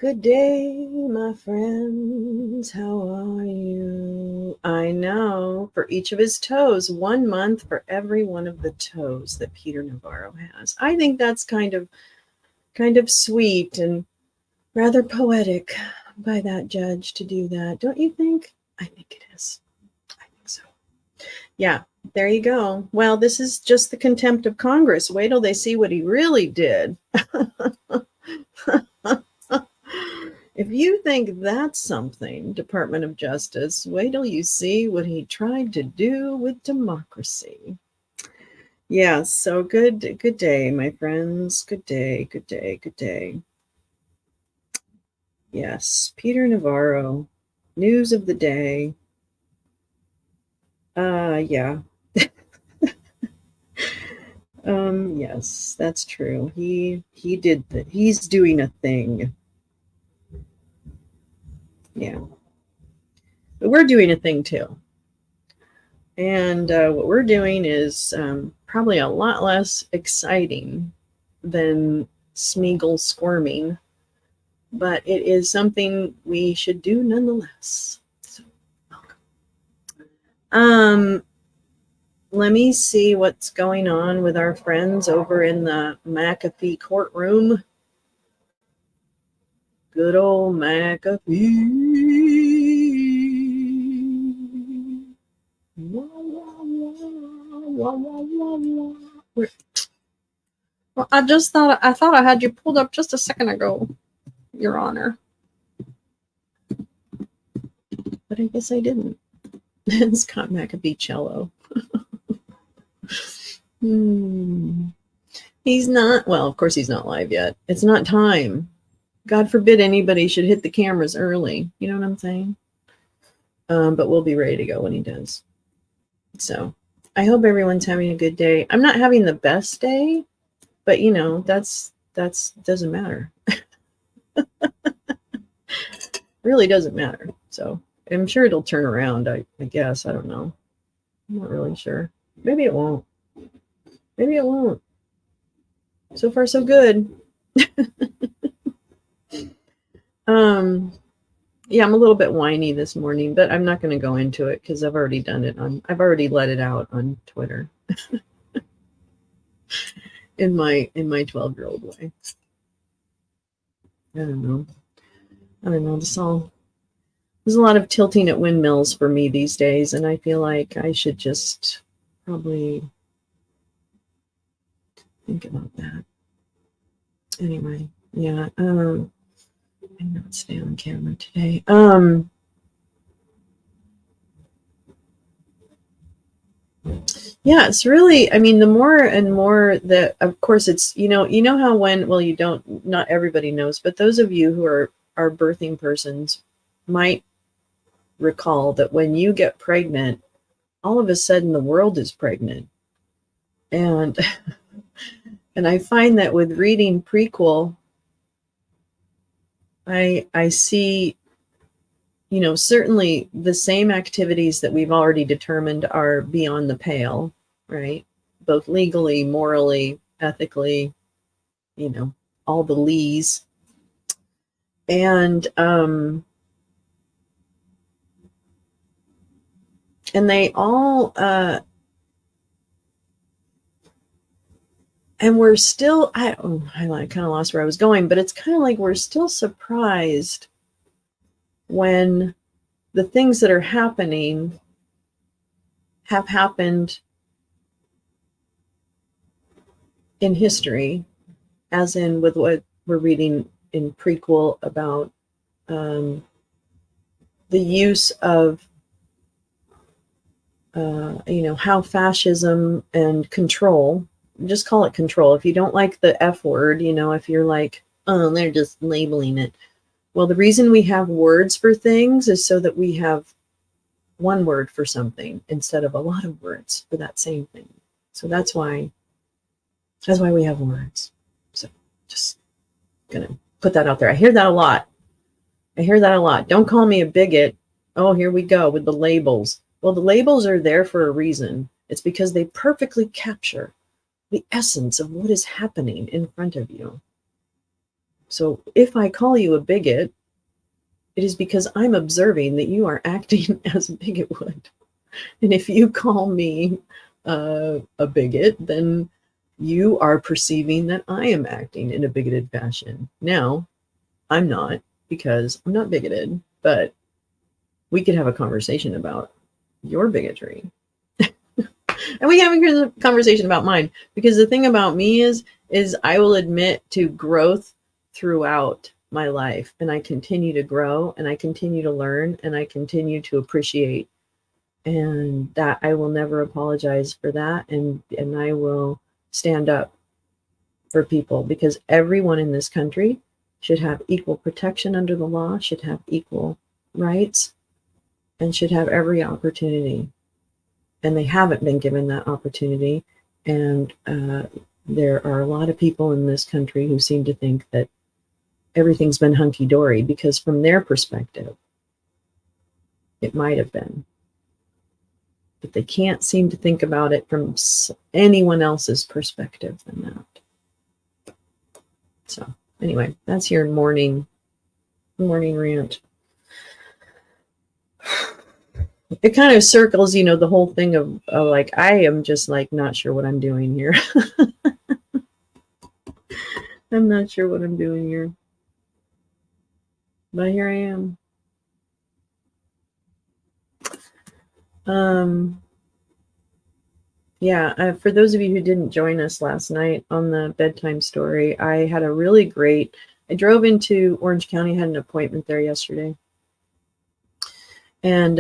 Good day, my friends. How are you? I know, for each of his toes, 1 month for every one of the toes that Peter Navarro has. I think that's kind of sweet and rather poetic by that judge to do that. Don't you think? I think it is. I think so. Yeah, there you go. Well, this is just the contempt of Congress. Wait till they see what he really did. If you think that's something, Department of Justice, wait till you see what he tried to do with democracy. Yeah, so good day, my friends. Good day. Yes, Peter Navarro, news of the day. Yeah. Yes, that's true. He did he's doing a thing. Yeah. But we're doing a thing too. And what we're doing is probably a lot less exciting than Smeagol squirming, but it is something we should do nonetheless. So, welcome. Let me see what's going on with our friends over in the McAfee courtroom. Good old McAfee. Well, I thought I had you pulled up just a second ago, Your Honor. But I guess I didn't. Scott McAfee cello. He's not, well, of course he's not live yet. It's not time. God forbid anybody should hit the cameras early. You know what I'm saying? But we'll be ready to go when he does. So I hope everyone's having a good day. I'm not having the best day, but you know, that's doesn't matter. Really doesn't matter. So I'm sure it'll turn around. I guess. I don't know. I'm not really sure. Maybe it won't. Maybe it won't. So far, so good. Yeah, I'm a little bit whiny this morning, but I'm not going to go into it because I've already done it I've already let it out on Twitter in my 12-year-old way. I don't know. There's a lot of tilting at windmills for me these days, and I feel like I should just probably think about that. Anyway, yeah. I'm not staying on camera today. Yeah, it's really, I mean, the more and more that, of course, it's, you know how you don't, not everybody knows, but those of you who are birthing persons might recall that when you get pregnant, all of a sudden the world is pregnant. And, and I find that with reading Prequel, I see, certainly the same activities that we've already determined are beyond the pale, right? Both legally, morally, ethically, all the lees. And they all, and we're still, I kind of lost where I was going, but it's kind of like we're still surprised when the things that are happening have happened in history, as in with what we're reading in Prequel about the use of, how fascism and control, just call it control. If you don't like the F word, if you're like, oh, they're just labeling it. Well, the reason we have words for things is so that we have one word for something instead of a lot of words for that same thing. So that's why we have words. So just gonna put that out there. I hear that a lot. Don't call me a bigot. Oh, here we go with the labels. Well, the labels are there for a reason. It's because they perfectly capture the essence of what is happening in front of you. So if I call you a bigot, it is because I'm observing that you are acting as a bigot would. And if you call me a bigot, then you are perceiving that I am acting in a bigoted fashion. Now, I'm not, because I'm not bigoted, but we could have a conversation about your bigotry. And we have a conversation about mine, because the thing about me is I will admit to growth throughout my life, and I continue to grow, and I continue to learn, and I continue to appreciate, and that I will never apologize for that, and I will stand up for people, because everyone in this country should have equal protection under the law, should have equal rights, and should have every opportunity. And they haven't been given that opportunity. And there are a lot of people in this country who seem to think that everything's been hunky-dory, because from their perspective, it might have been. But they can't seem to think about it from anyone else's perspective than that. So anyway, that's your morning rant. It kind of circles, the whole thing of like, I am just like not sure what I'm doing here. I'm not sure what I'm doing here. But here I am. Yeah, for those of you who didn't join us last night on the bedtime story, I had a really great, I drove into Orange County, had an appointment there yesterday. And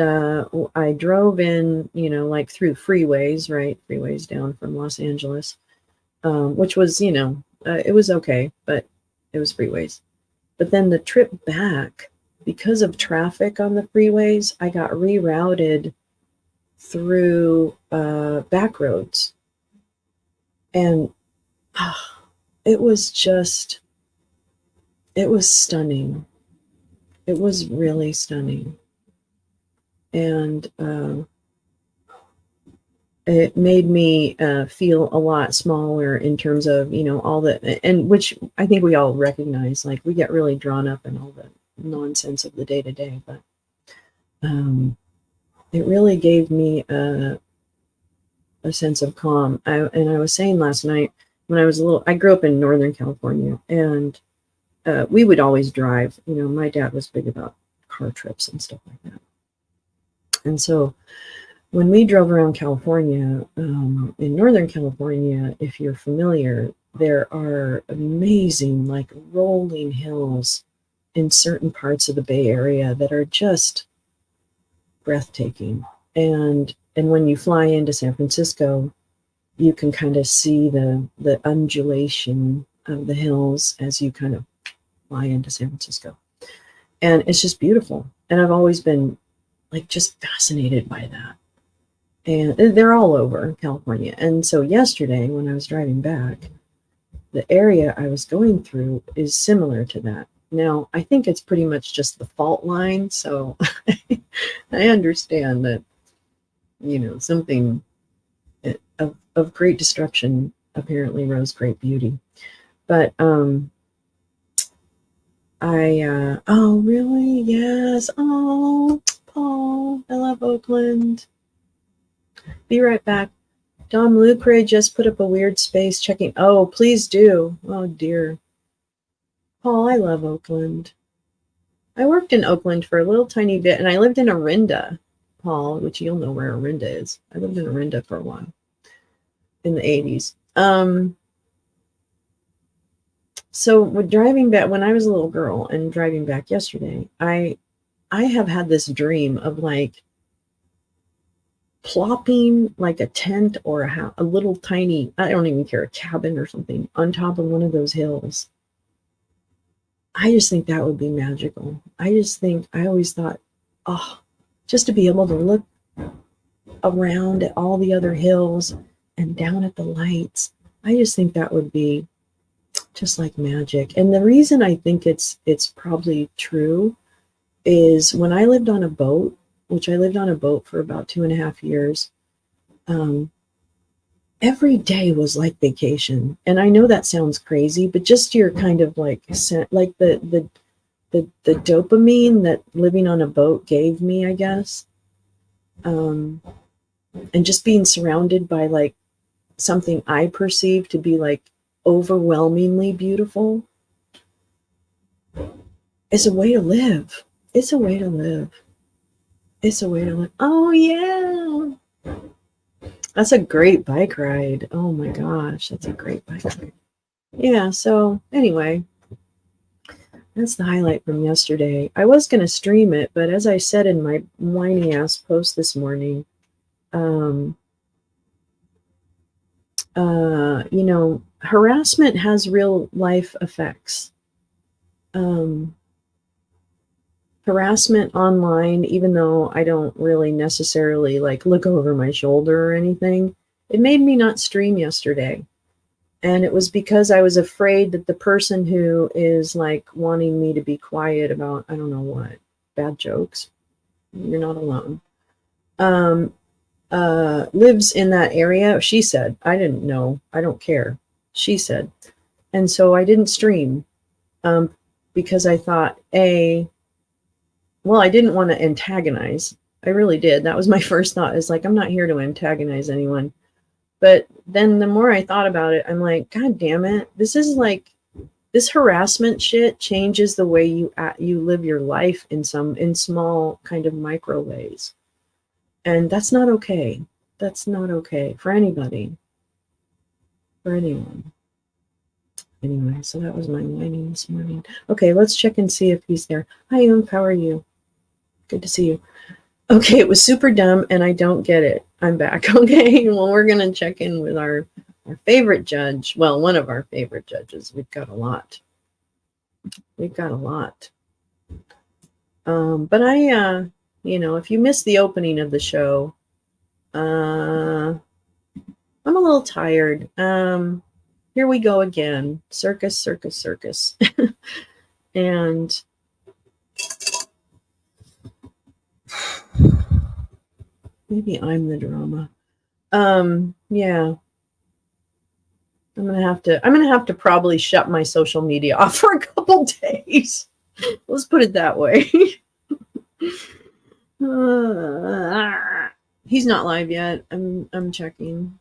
I drove in, like through freeways, right? Freeways down from Los Angeles, which was, it was okay, but it was freeways. But then the trip back, because of traffic on the freeways, I got rerouted through back roads. And it was stunning. It was really stunning. And it made me feel a lot smaller in terms of, all the, and which I think we all recognize, like we get really drawn up in all the nonsense of the day to day, but it really gave me a sense of calm. And I was saying last night, when I was I grew up in Northern California, and we would always drive. My dad was big about car trips and stuff like that. And so when we drove around California, in Northern California, if you're familiar, there are amazing, like rolling hills in certain parts of the Bay Area that are just breathtaking. And when you fly into San Francisco, you can kind of see the undulation of the hills as you kind of fly into San Francisco. And it's just beautiful. And I've always been like just fascinated by that. And they're all over California. And so yesterday, when I was driving back, the area I was going through is similar to that. Now, I think it's pretty much just the fault line. So I understand that, something of great destruction apparently rose great beauty. But oh, really? Yes. Oh, Paul, I love Oakland. Be right back. Dom Lucre just put up a weird space checking. Oh, please do. Oh, dear. Paul, I love Oakland. I worked in Oakland for a little tiny bit, and I lived in Orinda, Paul, which you'll know where Orinda is. I lived in Orinda for a while in the 80s. So with driving back, when I was a little girl and driving back yesterday, I have had this dream of like plopping like a tent or a little tiny, I don't even care, a cabin or something on top of one of those hills. I just think that would be magical. I always thought, oh, just to be able to look around at all the other hills and down at the lights, I just think that would be just like magic. And the reason I think it's probably true is when I lived on a boat, which I lived on a boat for about 2.5 years, every day was like vacation. And I know that sounds crazy, but just your kind of like the dopamine that living on a boat gave me, I guess. And just being surrounded by like something I perceive to be like overwhelmingly beautiful is a way to live. It's a way to live. It's a way to live. Oh yeah. That's a great bike ride. Oh my gosh, that's a great bike ride. Yeah, so anyway, that's the highlight from yesterday. I was going to stream it, but as I said in my whiny ass post this morning, you know, harassment has real life effects. Harassment online, even though I don't really necessarily like look over my shoulder or anything, it made me not stream yesterday. And it was because I was afraid that the person who is like wanting me to be quiet about, I don't know what, bad jokes, you're not alone, lives in that area. She said, I didn't know, I don't care. She said. And so I didn't stream because I thought, well, I didn't want to antagonize. I really did. That was my first thought, is like, I'm not here to antagonize anyone. But then the more I thought about it, I'm like, God damn it. This is like, this harassment shit changes the way you live your life in small kind of micro ways. And that's not okay. That's not okay for anybody, for anyone. Anyway, so that was my whining this morning. Okay, let's check and see if he's there. Hi, Young. How are you? Good to see you. Okay, it was super dumb and I don't get it. I'm back. Okay, well, we're going to check in with our favorite judge. Well, one of our favorite judges. We've got a lot. We've got a lot. But I, you know, if you missed the opening of the show, I'm a little tired. Here we go again. Circus, circus, circus. And maybe I'm the drama. Yeah. I'm gonna have to probably shut my social media off for a couple days. Let's put it that way. He's not live yet. I'm checking.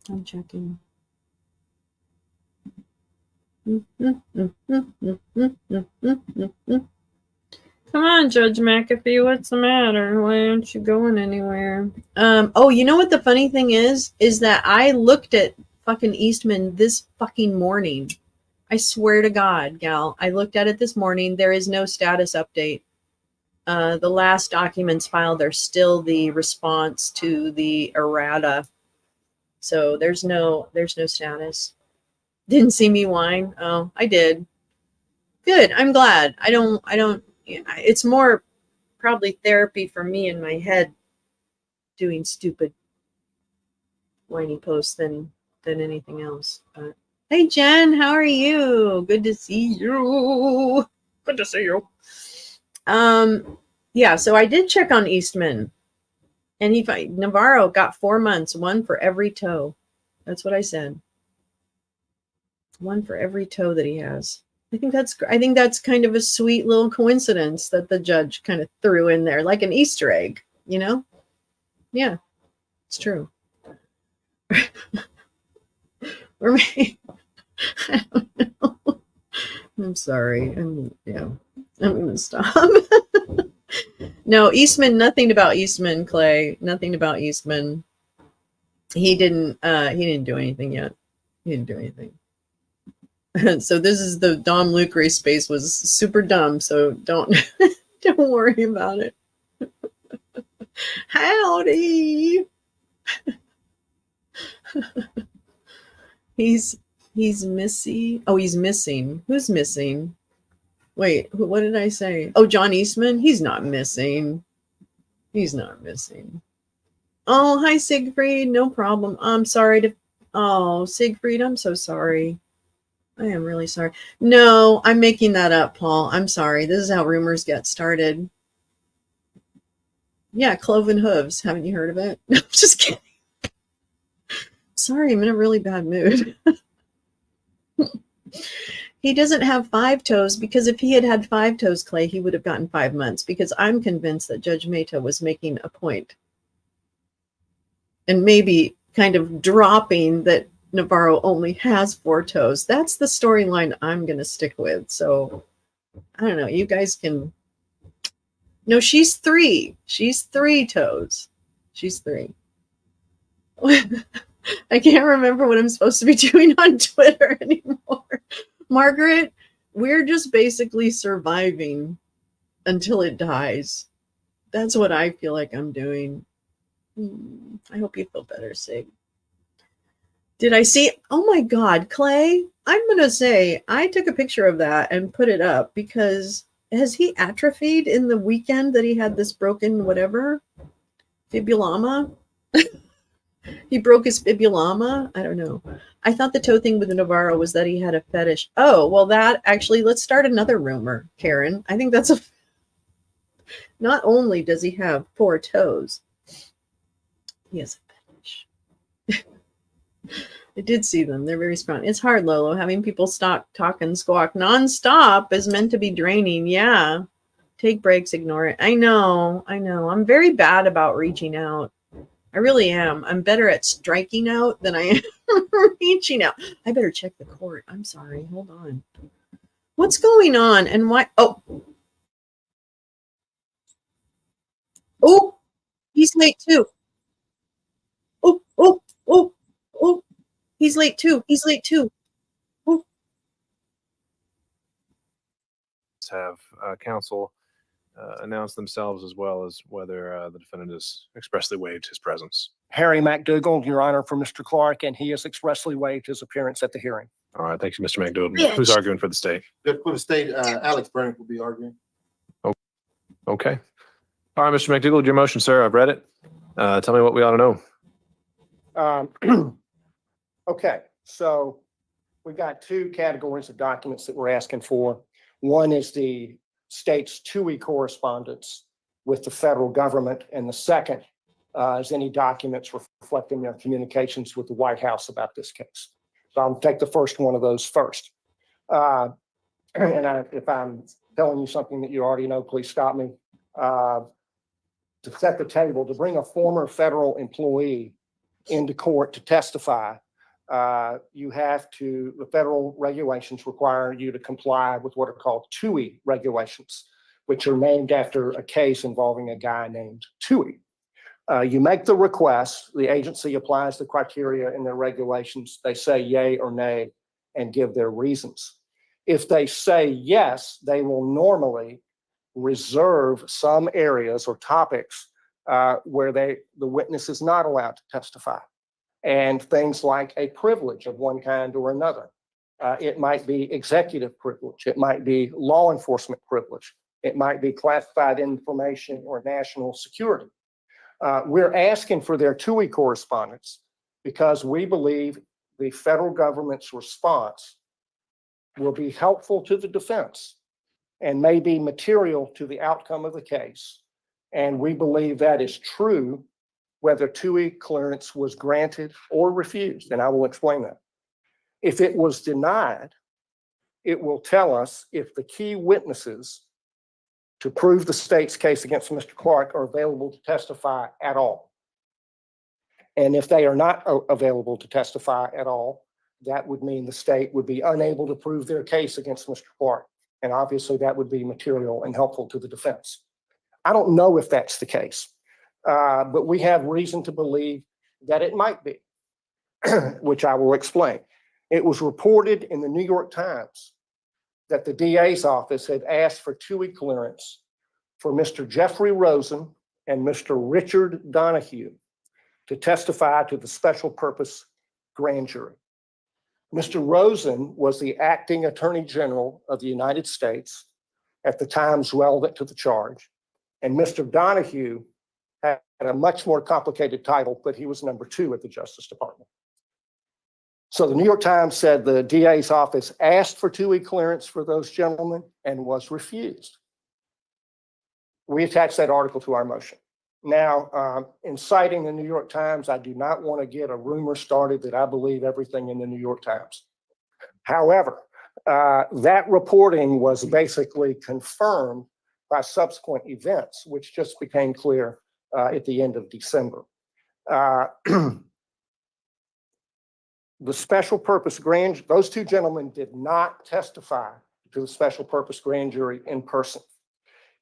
I'm checking. Come on, Judge McAfee, what's the matter? Why aren't you going anywhere? Oh, you know what the funny thing is that I looked at fucking Eastman this fucking morning. I swear to God, gal, I looked at it this morning. There is no status update. The last documents filed are still the response to the errata. So there's no status. Didn't see me whine. Oh, I did. Good. I'm glad. I don't, it's more probably therapy for me in my head doing stupid whiny posts than anything else. But hey, Jen, how are you? Good to see you. Good to see you. Yeah, so I did check on Eastman, and Navarro got 4 months, one for every toe. That's what I said. One for every toe that he has. I think that's kind of a sweet little coincidence that the judge kind of threw in there, like an Easter egg, you know? Yeah, it's true. Or maybe, I don't know. I'm sorry. I'm going to stop. No, Eastman, nothing about Eastman, Clay. Nothing about Eastman. He didn't do anything yet. He didn't do anything. So this is the Dom Lucre space was super dumb. So don't worry about it. Howdy. He's missing. Oh, he's missing. Who's missing? Wait, what did I say? Oh, John Eastman. He's not missing. He's not missing. Oh, hi, Siegfried. No problem. I'm sorry oh, Siegfried, I'm so sorry. I am really sorry. No, I'm making that up, Paul. I'm sorry. This is how rumors get started. Yeah, cloven hooves. Haven't you heard of it? No, I'm just kidding. Sorry, I'm in a really bad mood. He doesn't have 5 toes because if he had had 5 toes, Clay, he would have gotten 5 months, because I'm convinced that Judge Mehta was making a point and maybe kind of dropping that Navarro only has 4 toes. That's the storyline I'm going to stick with. So I don't know. You guys can. No, she's 3. She's 3 toes. She's 3. I can't remember what I'm supposed to be doing on Twitter anymore. Margaret, we're just basically surviving until it dies. That's what I feel like I'm doing. I hope you feel better, Sig. Did I see? Oh my God, Clay, I'm going to say I took a picture of that and put it up because has he atrophied in the weekend that he had this broken whatever? Fibulama? He broke his fibulama? I don't know. I thought the toe thing with the Navarro was that he had a fetish. Oh, well, that actually, let's start another rumor, Karen. I think that's a. Not only does he have 4 toes, he has a fetish. I did see them. They're very strong. It's hard, Lolo. Having people talk and squawk nonstop is meant to be draining. Yeah. Take breaks, ignore it. I know. I'm very bad about reaching out. I really am. I'm better at striking out than I am reaching out. I better check the court. I'm sorry. Hold on. What's going on and why? Oh, he's late too. Oh. He's late too. Oh. Have counsel announce themselves as well as whether the defendant has expressly waived his presence. Harry McDougall, Your Honor, for Mr. Clark, and he has expressly waived his appearance at the hearing. All right, thank you, Mr. McDougall. Bitch. Who's arguing for the state? For the state, Alex Burns will be arguing. Okay. All right, Mr. McDougall, your motion, sir. I've read it. Tell me what we ought to know. Okay, so we've got 2 categories of documents that we're asking for. One is the state's TUI correspondence with the federal government, and the second is any documents reflecting their communications with the White House about this case. So I'll take the first one of those first. If I'm telling you something that you already know, please stop me. To set the table, to bring a former federal employee into court to testify, the federal regulations require you to comply with what are called TUI regulations, which are named after a case involving a guy named Tui. You make the request, the agency applies the criteria in their regulations, they say yay or nay and give their reasons. If they say yes, they will normally reserve some areas or topics where the witness is not allowed to testify, and things like a privilege of one kind or another. It might be executive privilege. It might be law enforcement privilege. It might be classified information or national security. We're asking for their TUI correspondence because we believe the federal government's response will be helpful to the defense and may be material to the outcome of the case. And we believe that is true whether TUI clearance was granted or refused, and I will explain that. If it was denied, it will tell us if the key witnesses to prove the state's case against Mr. Clark are available to testify at all. And if they are not available to testify at all, that would mean the state would be unable to prove their case against Mr. Clark. And obviously that would be material and helpful to the defense. I don't know if that's the case, but we have reason to believe that it might be, which I will explain. It was reported in the New York Times that the DA's office had asked for TUI clearance for Mr. Jeffrey Rosen and Mr. Richard Donahue to testify to the special purpose grand jury. Mr. Rosen was the acting Attorney General of the United States at the times relevant to the charge, and Mr. Donahue had a much more complicated title, but he was number 2 at the Justice Department. So the New York Times said the DA's office asked for TUI clearance for those gentlemen and was refused. We attached that article to our motion. Now, in citing the New York Times, I do not want to get a rumor started that I believe everything in the New York Times. However, that reporting was basically confirmed by subsequent events, which just became clear at the end of December. The special purpose grand, those two gentlemen did not testify to the special purpose grand jury in person.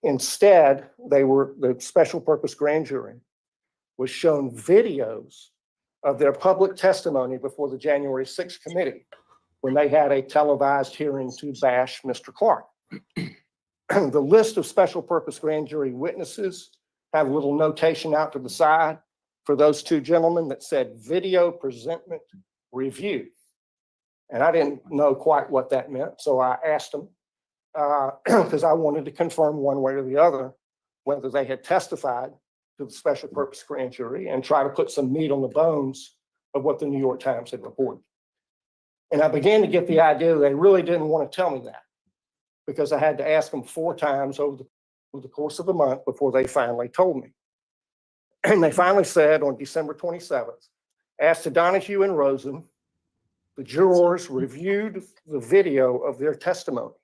Instead, the special purpose grand jury was shown videos of their public testimony before the January 6th committee when they had a televised hearing to bash Mr. Clark. The list of special purpose grand jury witnesses have a little notation out to the side for those two gentlemen that said video presentment review. And I didn't know quite what that meant, so I asked them because I wanted to confirm one way or the other whether they had testified to the special purpose grand jury and try to put some meat on the bones of what the New York Times had reported. And I began to get the idea that they really didn't want to tell me that because I had to ask them 4 times over the course of a month before they finally told me. And they finally said on December 27th, as to Donahue and Rosen, the jurors reviewed the video of their testimony.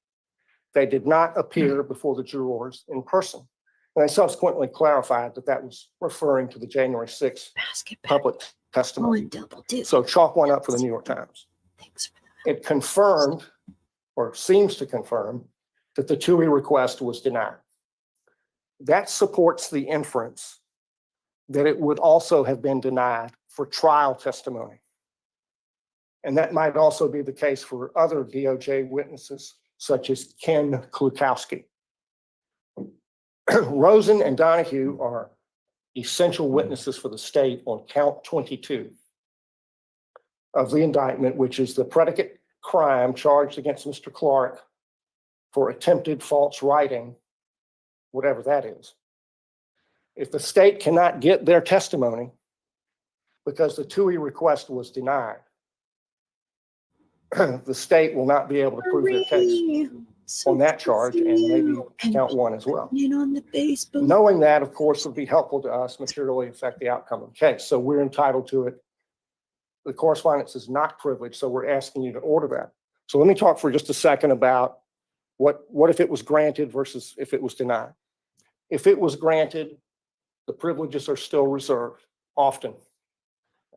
They did not appear before the jurors in person. And they subsequently clarified that that was referring to the January 6th public testimony. So chalk one up for the New York Times. Thanks for that. It confirmed, or seems to confirm, that the TUI request was denied. That supports the inference that it would also have been denied for trial testimony. And that might also be the case for other DOJ witnesses, such as Ken Klukowski. Rosen and Donahue are essential witnesses for the state on count 22 of the indictment, which is the predicate crime charged against Mr. Clark for attempted false writing, whatever that is. If the state cannot get their testimony because the TUI request was denied, the state will not be able to prove their case on that charge and maybe count 1 as well. On the Facebook. Knowing that, of course, would be helpful to us, materially affect the outcome of the case. So we're entitled to it. The correspondence is not privileged, so we're asking you to order that. So let me talk for just a second about what if it was granted versus if it was denied. If it was granted, the privileges are still reserved, often.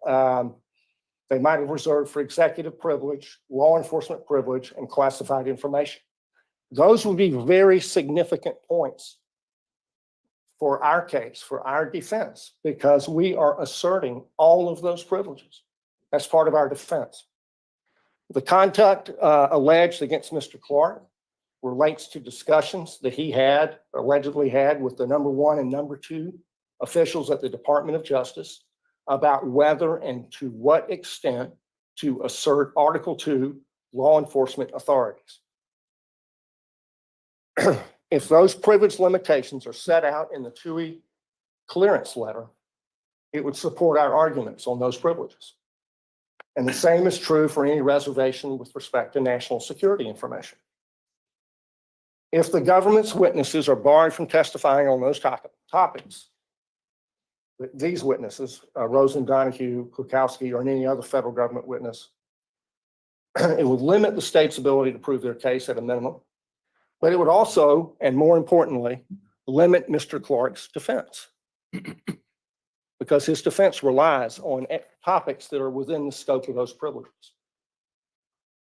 They might have reserved for executive privilege, law enforcement privilege, and classified information. Those would be very significant points for our case, for our defense, because we are asserting all of those privileges. That's part of our defense. The conduct alleged against Mr. Clark relates to discussions that he had, allegedly had, with the number 1 and number 2 officials at the Department of Justice about whether and to what extent to assert Article 2 law enforcement authorities. If those privilege limitations are set out in the TUI clearance letter, it would support our arguments on those privileges. And the same is true for any reservation with respect to national security information. If the government's witnesses are barred from testifying on those topics, these witnesses, Rosen, Donahue, Klukowski, or any other federal government witness, it would limit the state's ability to prove their case at a minimum, but it would also, and more importantly, limit Mr. Clark's defense because his defense relies on topics that are within the scope of those privileges.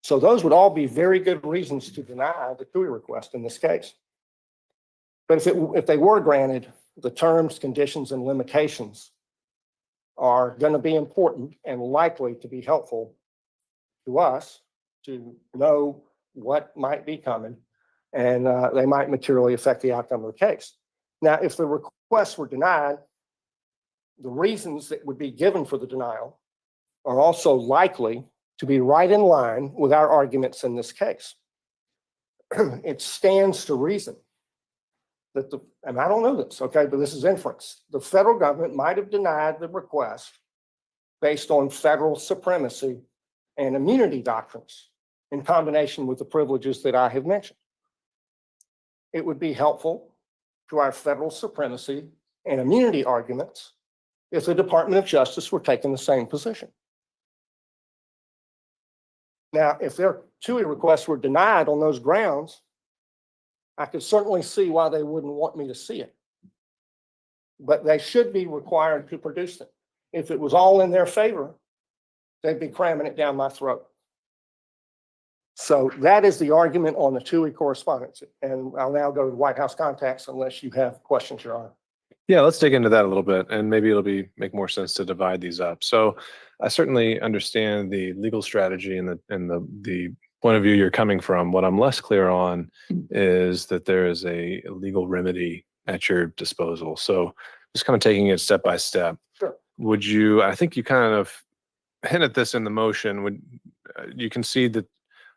So those would all be very good reasons to deny the TUI request in this case. But if they were granted, the terms, conditions, and limitations are going to be important and likely to be helpful to us to know what might be coming, and they might materially affect the outcome of the case. Now, if the requests were denied, the reasons that would be given for the denial are also likely to be right in line with our arguments in this case. It stands to reason that and I don't know this, okay, but this is inference. The federal government might have denied the request based on federal supremacy and immunity doctrines in combination with the privileges that I have mentioned. It would be helpful to our federal supremacy and immunity arguments if the Department of Justice were taking the same position. Now, if their TUI requests were denied on those grounds, I could certainly see why they wouldn't want me to see it. But they should be required to produce them. If it was all in their favor, they'd be cramming it down my throat. So that is the argument on the TUI correspondence. And I'll now go to the White House contacts unless you have questions, Your Honor. Yeah, let's dig into that a little bit, and maybe it'll make more sense to divide these up. So I certainly understand the legal strategy and the point of view you're coming from. What I'm less clear on is that there is a legal remedy at your disposal. So just kind of taking it step by step. Sure. Would you, I think you kind of hint at this in the motion, would you concede that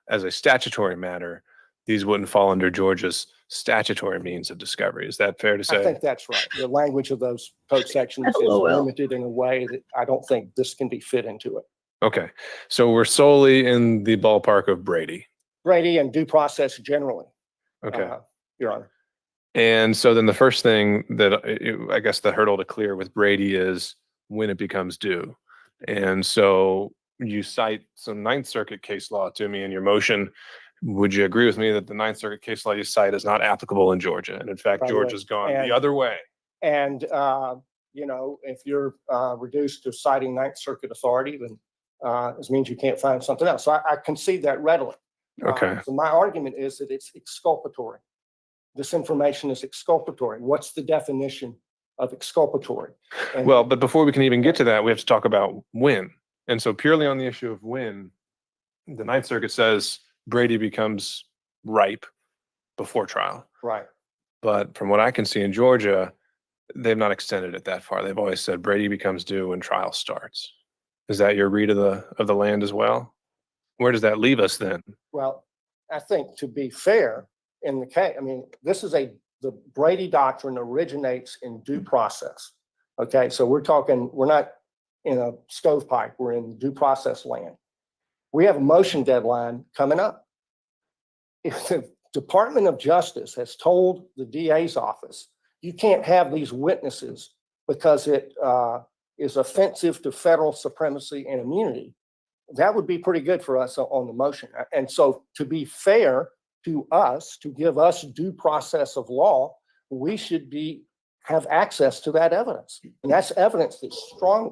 as a statutory matter, these wouldn't fall under Georgia's statutory means of discovery? Is that fair to say? I think that's right. The language of those code sections is LOL. limited in a way that I don't think this can be fit into it. Okay. So we're solely in the ballpark of Brady. Brady and due process generally. Okay. Your Honor. And so then the first thing that I guess the hurdle to clear with Brady is when it becomes due. And so you cite some Ninth Circuit case law to me in your motion. Would you agree with me that the Ninth Circuit case law you cite is not applicable in Georgia? And in fact, By the way, Georgia's gone and- the other way. And, you know, if you're reduced to citing Ninth Circuit authority, then this means you can't find something else. So I concede that readily. Okay. So my argument is that it's exculpatory. This information is exculpatory. What's the definition of exculpatory? And Well, but before we can even get to that, we have to talk about when. And so purely on the issue of when, the Ninth Circuit says Brady becomes ripe before trial. right. But from what I can see in Georgia, they've not extended it that far. They've always said Brady becomes due when trial starts. Is that your read of the land as well? Where does that leave us then? Well, I think to be fair in the case, I mean, the Brady doctrine originates in due process. Okay, so we're not in a stovepipe, we're in due process land. We have a motion deadline coming up. If the Department of Justice has told the DA's office, you can't have these witnesses because it is offensive to federal supremacy and immunity, that would be pretty good for us on the motion. And so to be fair to us, to give us due process of law, we should have access to that evidence. And that's evidence that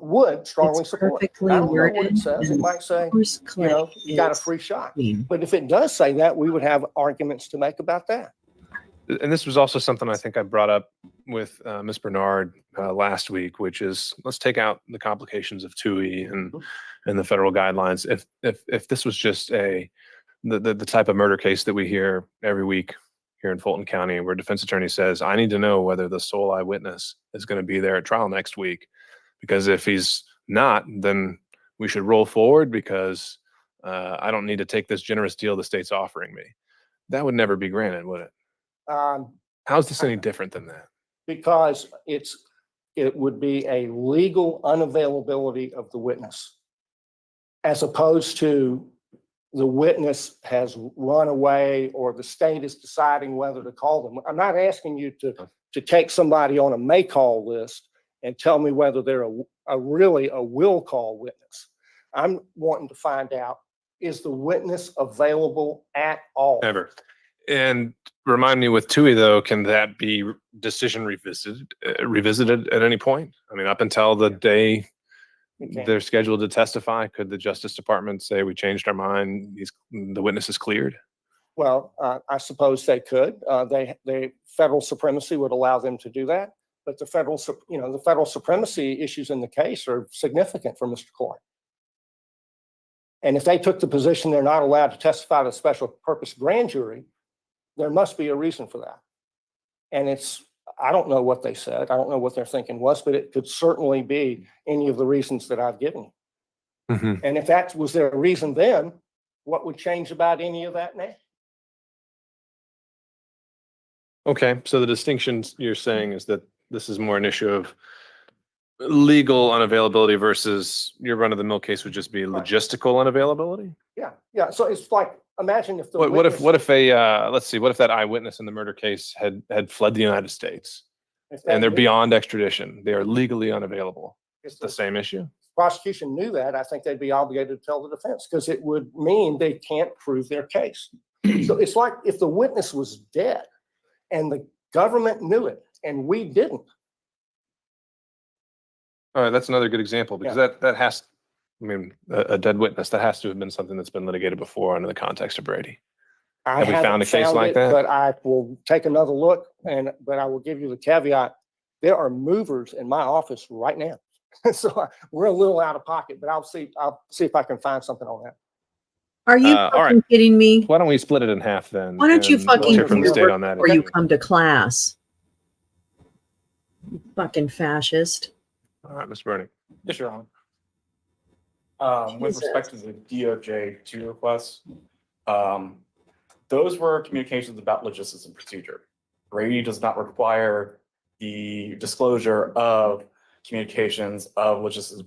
would strongly It's support. perfectly I don't know what it worded says. It and might say, Bruce you know, Clay you got a is free shot. clean. But if it does say that, we would have arguments to make about that. And this was also something I think I brought up with Ms. Bernard last week, which is let's take out the complications of TUI and the federal guidelines. If this was just the type of murder case that we hear every week here in Fulton County, where defense attorney says, I need to know whether the sole eyewitness is going to be there at trial next week, because if he's not, then we should roll forward because I don't need to take this generous deal the state's offering me. That would never be granted, would it? How's this any different than that? Because it would be a legal unavailability of the witness, as opposed to the witness has run away or the state is deciding whether to call them. I'm not asking you to take somebody on a may call list and tell me whether they're really a will call witness. I'm wanting to find out, is the witness available at all? Never. And remind me with TUI though, can that be decision revisited at any point? I mean, up until the day Okay. they're scheduled to testify, could the Justice Department say we changed our mind? The witness is cleared. Well, I suppose they could. They federal supremacy would allow them to do that, but the federal supremacy issues in the case are significant for Mr. Clark. And if they took the position they're not allowed to testify to a special purpose grand jury, there must be a reason for that. And I don't know what they said. I don't know what their thinking was, but it could certainly be any of the reasons that I've given you. Mm-hmm. And if that was their reason then, what would change about any of that now? Okay, so the distinction you're saying is that this is more an issue of legal unavailability versus your run-of-the-mill case would just be Right. logistical unavailability? Yeah. So it's like, imagine if the What if let's see, what if that eyewitness in the murder case had fled the United States If they and they're knew- beyond extradition. They are legally unavailable. if It's the same issue. prosecution knew that, I think they'd be obligated to tell the defense because it would mean they can't prove their case. So it's like if the witness was dead and the government knew it and we didn't. All right, that's another good example because that has, I mean, a dead witness, that has to have been something that's been litigated before under the context of Brady. I Have we found haven't a case like it, that? But I will take another look but I will give you the caveat. There are movers in my office right now. So we're a little out of pocket, but I'll see if I can find something on that. Are you all right. fucking kidding me? Why don't we split it in half then? Why don't you and let's fucking hear from the state work on that before you issue. come to class? You fucking fascist. All right, Mr. Bernie. Yes, Your Honor. With Jesus. respect to the DOJ 2 requests, those were communications about logistics and procedure. Brady does not require the disclosure of communications of logistics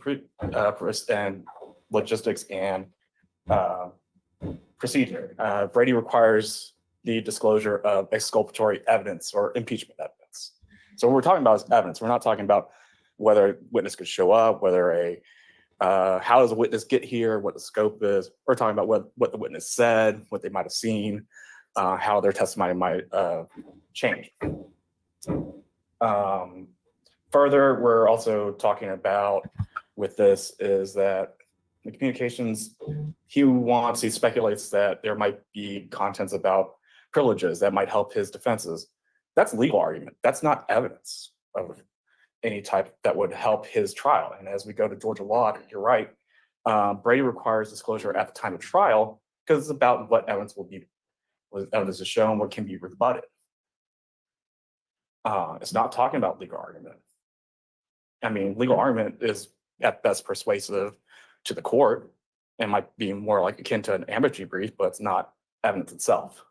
and procedure. Brady requires the disclosure of exculpatory evidence or impeachment evidence. So what we're talking about is evidence. We're not talking about whether a witness could show up, whether how does a witness get here, what the scope is. We're talking about what the witness said, what they might have seen, how their testimony might change. Further, we're also talking about with this is that the communications, he speculates that there might be contents about privileges that might help his defenses. That's a legal argument. That's not evidence of any type that would help his trial. And as we go to Georgia law, you're right, Brady requires disclosure at the time of trial because it's about what evidence what evidence is shown, what can be rebutted. It's not talking about legal argument. I mean, legal argument is at best persuasive to the court and might be more like akin to an amicus brief, but it's not evidence itself.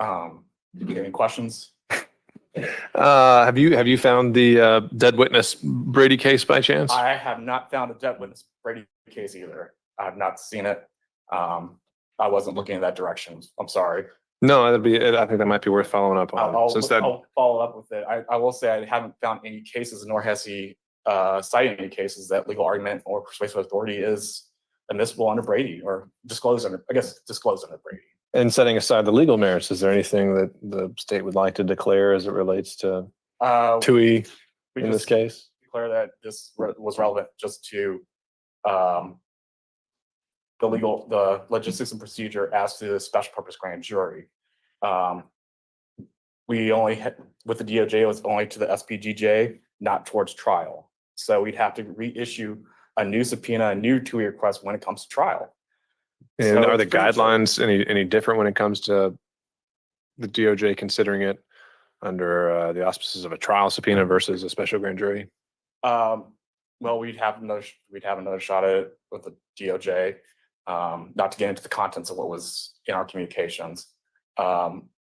Any questions? Have you found the dead witness Brady case by chance? I have not found a dead witness Brady case either. I have not seen it. I wasn't looking in that direction. I'm sorry. No, I think that might be worth following up on. I'll follow up with it. I will say I haven't found any cases, nor has he cited any cases that legal argument or persuasive authority is admissible under Brady or disclosed under Brady. And setting aside the legal merits, is there anything that the state would like to declare as it relates to TUI in this case? Declare that this was relevant just to the logistics and procedure as to the special purpose grand jury. We only had, with the DOJ, it was only to the SPGJ, not towards trial. So we'd have to reissue a new subpoena, a new TUI request when it comes to trial. And So are the it's pretty guidelines any different when it comes to the DOJ considering it under the auspices of a trial subpoena versus a special grand jury? Well, we'd have another shot at it with the DOJ. Not to get into the contents of what was in our communications.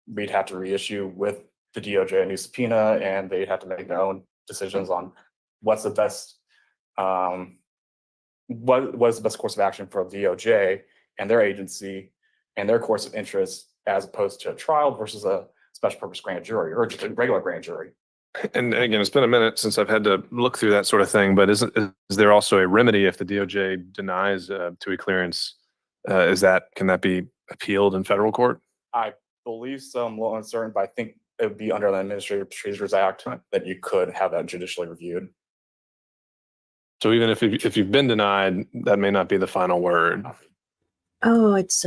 We'd have to reissue with the DOJ a new subpoena, and they'd have to make their own decisions on what's the best, what is the best course of action for the DOJ and their agency and their course of interest, as opposed to a trial versus a special purpose grand jury or just a regular grand jury. And again, it's been a minute since I've had to look through that sort of thing, but is there also a remedy if the DOJ denies TUI clearance? Can that be appealed in federal court? I believe so. I'm a little uncertain, but I think it would be under the Administrative Procedures Act that you could have that judicially reviewed. So even if you've been denied, that may not be the final word. Oh, it's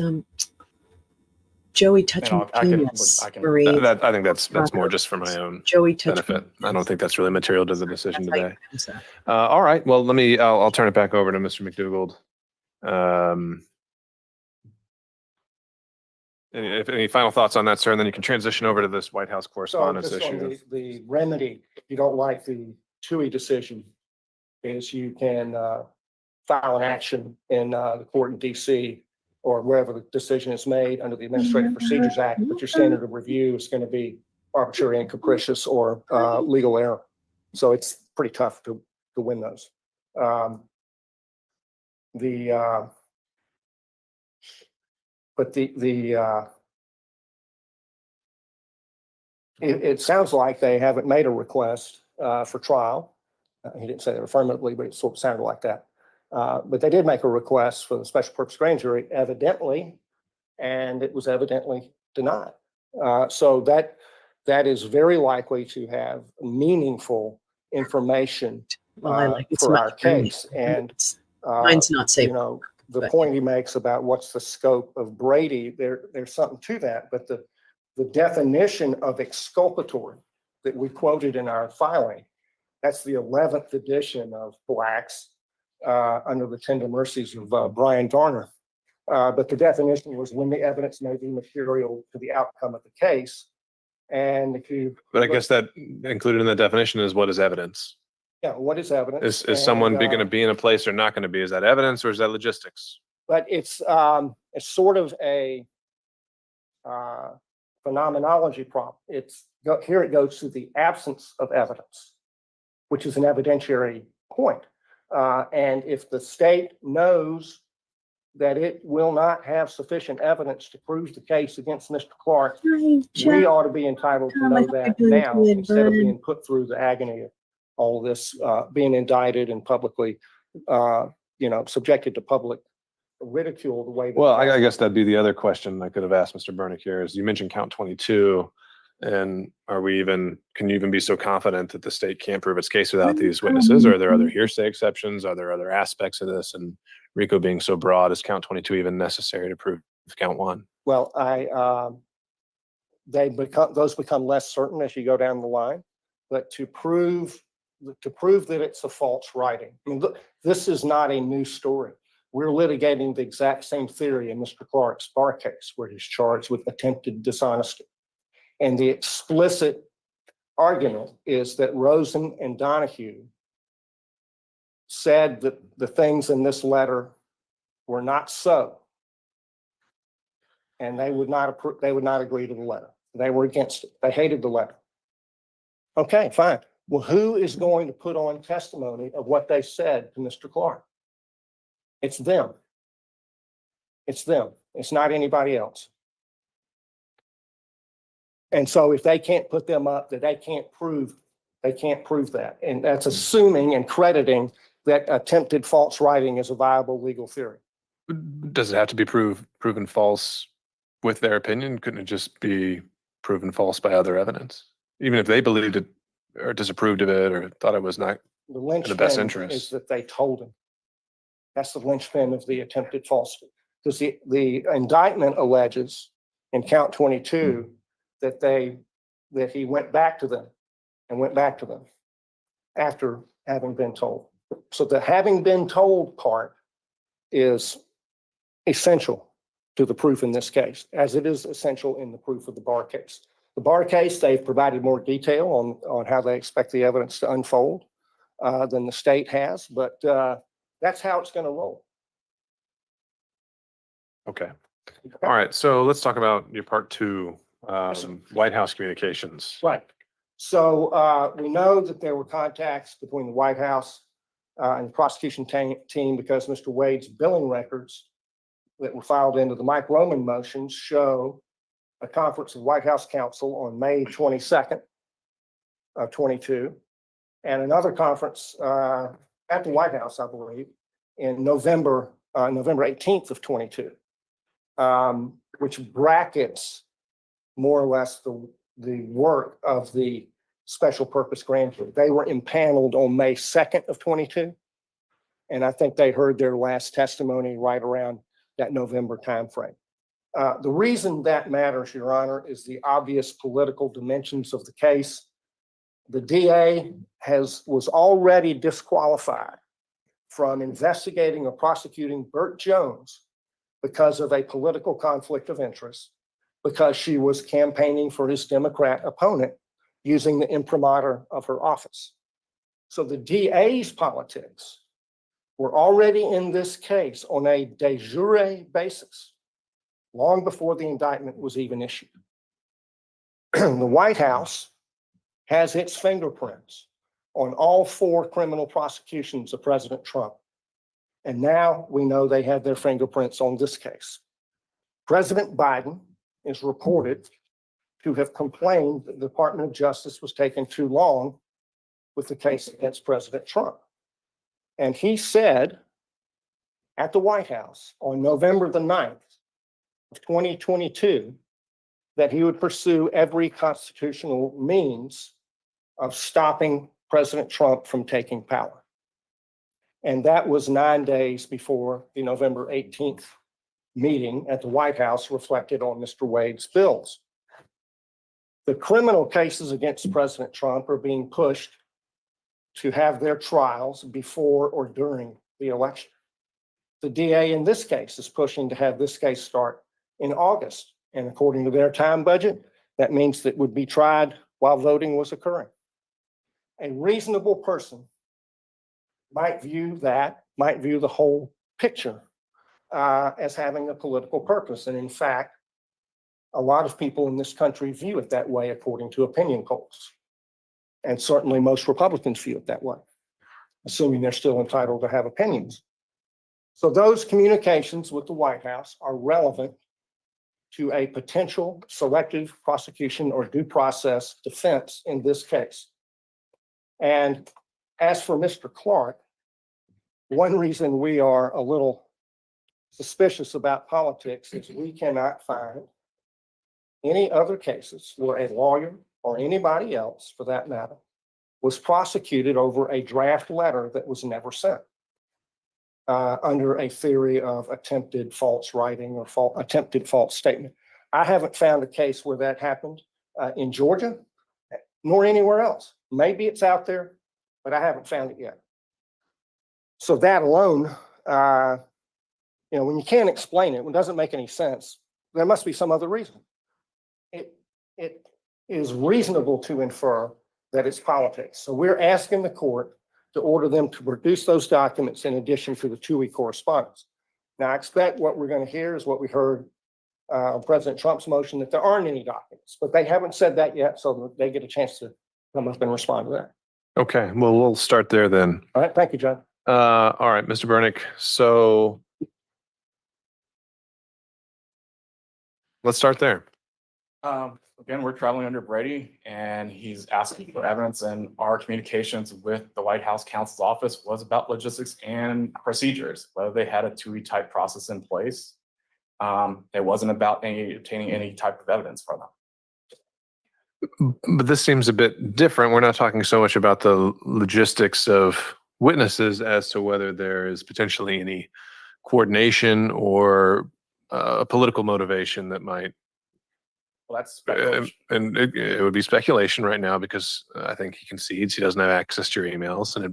Joey touching I can- penis. I can- Marie. I think that's more just for my own Joey touching benefit. I don't think that's really material to the decision That's how you today. pronounce that. All right. Well, I'll turn it back over to Mr. McDougald. Any final thoughts on that, sir? And then you can transition over to this White House So correspondence just on issue. the remedy, if you don't like the TUI decision, is you can file an action in the court in DC or wherever the decision is made under the Administrative Procedures Act, but your standard of review is going to be arbitrary and capricious or legal error. So it's pretty tough to win those. But the it sounds like they haven't made a request for trial. He didn't say that affirmatively, but it sort of sounded like that. But they did make a request for the special purpose grand jury, evidently, and it was evidently denied. So that is very likely to have meaningful information Well, I like it's for much our better. case. And Mine's not safe. you know, the but- point he makes about what's the scope of Brady, there's something to that, but the definition of exculpatory that we quoted in our filing, that's the 11th edition of Black's under the tender mercies of Brian Garner. But the definition was when the evidence may be material to the outcome of the case. And if you, But I guess that included in the definition is what is evidence? yeah, what is evidence? Is someone And, going to be in a place or not going to be? Is that evidence or is that logistics? But it's sort of a phenomenology problem. Here it goes to the absence of evidence, which is an evidentiary point. And if the state knows that it will not have sufficient evidence to prove the case against Mr. Clark, we ought to be entitled to know that now instead of being put through the agony of all this, being indicted and publicly, subjected to public ridicule the way. Well, I guess that'd be the other question I could have asked Mr. Bernick here is you mentioned count 22. And can you even be so confident that the state can't prove its case without these witnesses? Are there other hearsay exceptions? Are there other aspects of this? And RICO being so broad, is count 22 even necessary to prove count 1? Well, those become less certain as you go down the line, but to prove that it's a false writing. I mean, look, this is not a new story. We're litigating the exact same theory in Mr. Clark's bar case, where he's charged with attempted dishonesty. And the explicit argument is that Rosen and Donahue said that the things in this letter were not so. And they would not agree to the letter. They were against it. They hated the letter. Okay, fine. Well, who is going to put on testimony of what they said to Mr. Clark? It's them. It's them. It's not anybody else. And so if they can't put them up, that they can't prove that. And that's assuming and crediting that attempted false writing is a viable legal theory. Does it have to be proven false with their opinion? Couldn't it just be proven false by other evidence? Even if they believed it or disapproved of it or thought it was not The in the best linchpin interest. is that they told him. That's the linchpin of the attempted falsehood. Because the indictment alleges in count 22 that he went back to them after having been told. So the having been told part is essential to the proof in this case, as it is essential in the proof of the bar case. The bar case, they've provided more detail on how they expect the evidence to unfold than the state has, but that's how it's going to roll. Okay. All right. So let's talk about your part 2, White House communications. Right. So we know that there were contacts between the White House and the prosecution team because Mr. Wade's billing records that were filed into the Mike Roman motions show a conference of White House counsel on May 22nd of 22, and another conference at the White House, I believe, in November 18th of 22, which brackets more or less the work of the special purpose grand jury. They were impaneled on May 2nd of 22, and I think they heard their last testimony right around that November timeframe. The reason that matters, Your Honor, is the obvious political dimensions of the case. The DA was already disqualified from investigating or prosecuting Burt Jones because of a political conflict of interest, because she was campaigning for his Democrat opponent using the imprimatur of her office. So the DA's politics were already in this case on a de jure basis, long before the indictment was even issued. The White House has its fingerprints on all 4 criminal prosecutions of President Trump. And now we know they have their fingerprints on this case. President Biden is reported to have complained that the Department of Justice was taking too long with the case against President Trump. And he said at the White House on November the 9th of 2022 that he would pursue every constitutional means of stopping President Trump from taking power. And that was 9 days before the November 18th meeting at the White House reflected on Mr. Wade's bills. The criminal cases against President Trump are being pushed to have their trials before or during the election. The DA in this case is pushing to have this case start in August. And according to their time budget, that means that it would be tried while voting was occurring. A reasonable person might view the whole picture as having a political purpose. And in fact, a lot of people in this country view it that way according to opinion polls. And certainly most Republicans view it that way, assuming they're still entitled to have opinions. So those communications with the White House are relevant to a potential selective prosecution or due process defense in this case. And as for Mr. Clark, one reason we are a little suspicious about politics is we cannot find any other cases where a lawyer or anybody else, for that matter, was prosecuted over a draft letter that was never sent under a theory of attempted false writing or attempted false statement. I haven't found a case where that happened in Georgia, nor anywhere else. Maybe it's out there, but I haven't found it yet. So that alone, when you can't explain it, when it doesn't make any sense, there must be some other reason. It is reasonable to infer that it's politics. So we're asking the court to order them to produce those documents in addition to the two-week correspondence. Now, I expect what we're going to hear is what we heard on President Trump's motion, that there aren't any documents, but they haven't said that yet, so they get a chance to come up and respond to that. Okay, well, we'll start there then. All right, thank you, John. All right, Mr. Bernick. So let's start there. Again, we're traveling under Brady, and he's asking for evidence, and our communications with the White House counsel's office was about logistics and procedures, whether they had a TUI type process in place. It wasn't about obtaining any type of evidence from them. But this seems a bit different. We're not talking so much about the logistics of witnesses as to whether there is potentially any coordination or political motivation that might. Well, that's speculation. And it would be speculation right now because I think he concedes he doesn't have access to your emails, and it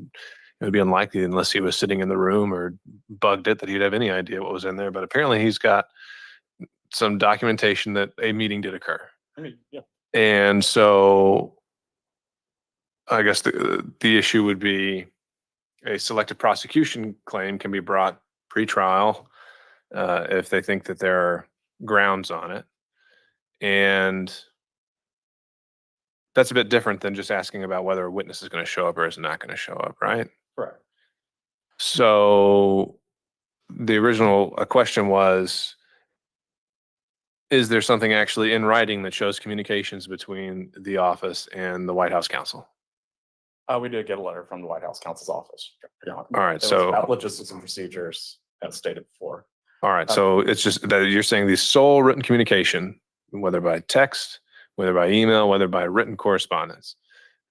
would be unlikely unless he was sitting in the room or bugged it that he'd have any idea what was in there. But apparently he's got some documentation that a meeting did occur. I mean, yeah. And so I guess the issue would be a selective prosecution claim can be brought pre-trial if they think that there are grounds on it. And that's a bit different than just asking about whether a witness is going to show up or is not going to show up, right? Correct. So the original question was, is there something actually in writing that shows communications between the office and the White House counsel? We did get a letter from the White House counsel's office. All right, It was so about logistics and procedures, as stated before. all right, so it's just that you're saying the sole written communication, whether by text, whether by email, whether by written correspondence,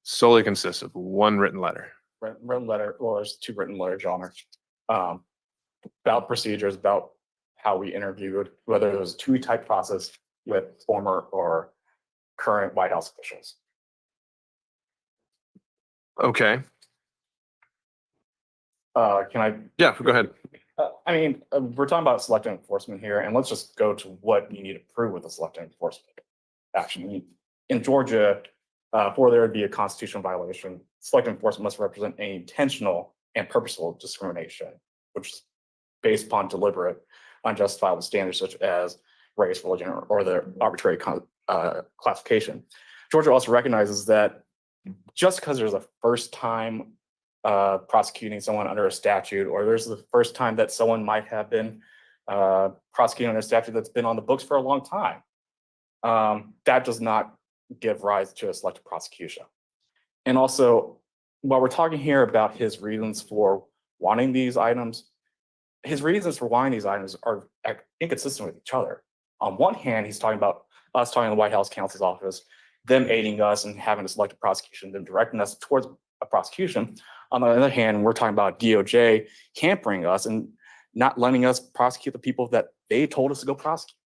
solely consists of one written letter. Written letter, well, there's two written letters, Your Honor, about procedures, about how we interviewed, whether it was a TUI type process with former or current White House officials. Okay. Can I? Yeah, go ahead. We're talking about selective enforcement here, and let's just go to what you need to prove with a selective enforcement action. In Georgia, for there to be a constitutional violation, selective enforcement must represent any intentional and purposeful discrimination, which is based upon deliberate, unjustifiable standards such as race, religion, or the arbitrary classification. Georgia also recognizes that just because there's a first time prosecuting someone under a statute, or there's the first time that someone might have been prosecuted under a statute that's been on the books for a long time, that does not give rise to a selective prosecution. And also, while we're talking here about his reasons for wanting these items, his reasons for wanting these items are inconsistent with each other. On one hand, he's talking about us talking to the White House counsel's office, them aiding us and having a selective prosecution, them directing us towards a prosecution. On the other hand, we're talking about DOJ hampering us and not letting us prosecute the people that they told us to go prosecute.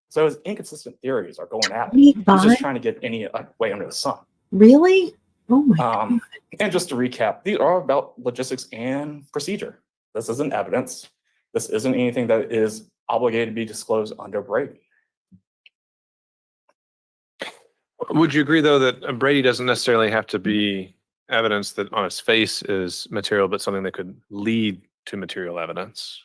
So his inconsistent theories are going at it. He's just trying to get any way under the sun. Really? Oh my God. And just to recap, these are about logistics and procedure. This isn't evidence. This isn't anything that is obligated to be disclosed under Brady. Would you agree, though, that Brady doesn't necessarily have to be evidence that on its face is material, but something that could lead to material evidence?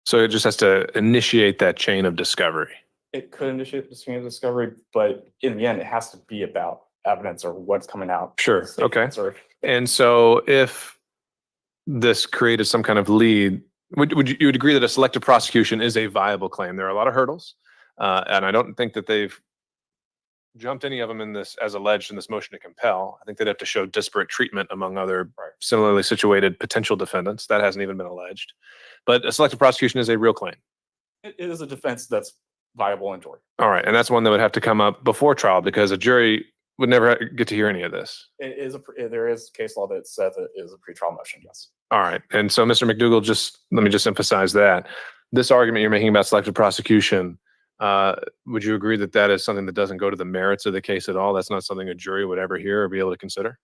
So it just has to initiate that chain of discovery. It could initiate the chain of discovery, but in the end, it has to be about evidence or what's coming out. Sure. Okay. And so if this created some kind of lead, you would agree that a selective prosecution is a viable claim? There are a lot of hurdles, and I don't think that they've jumped any of them in this as alleged in this motion to compel. I think they'd have to show disparate treatment among other similarly situated potential defendants. That hasn't even been alleged. But a selective prosecution is a real claim. It is a defense that's viable in tort. All right. And that's one that would have to come up before trial because a jury would never get to hear any of this. There is case law that says it is a pretrial motion, yes. All right. And so, Mr. McDougall, let me emphasize that. This argument you're making about selective prosecution, would you agree that that is something that doesn't go to the merits of the case at all? That's not something a jury would ever hear or be able to consider?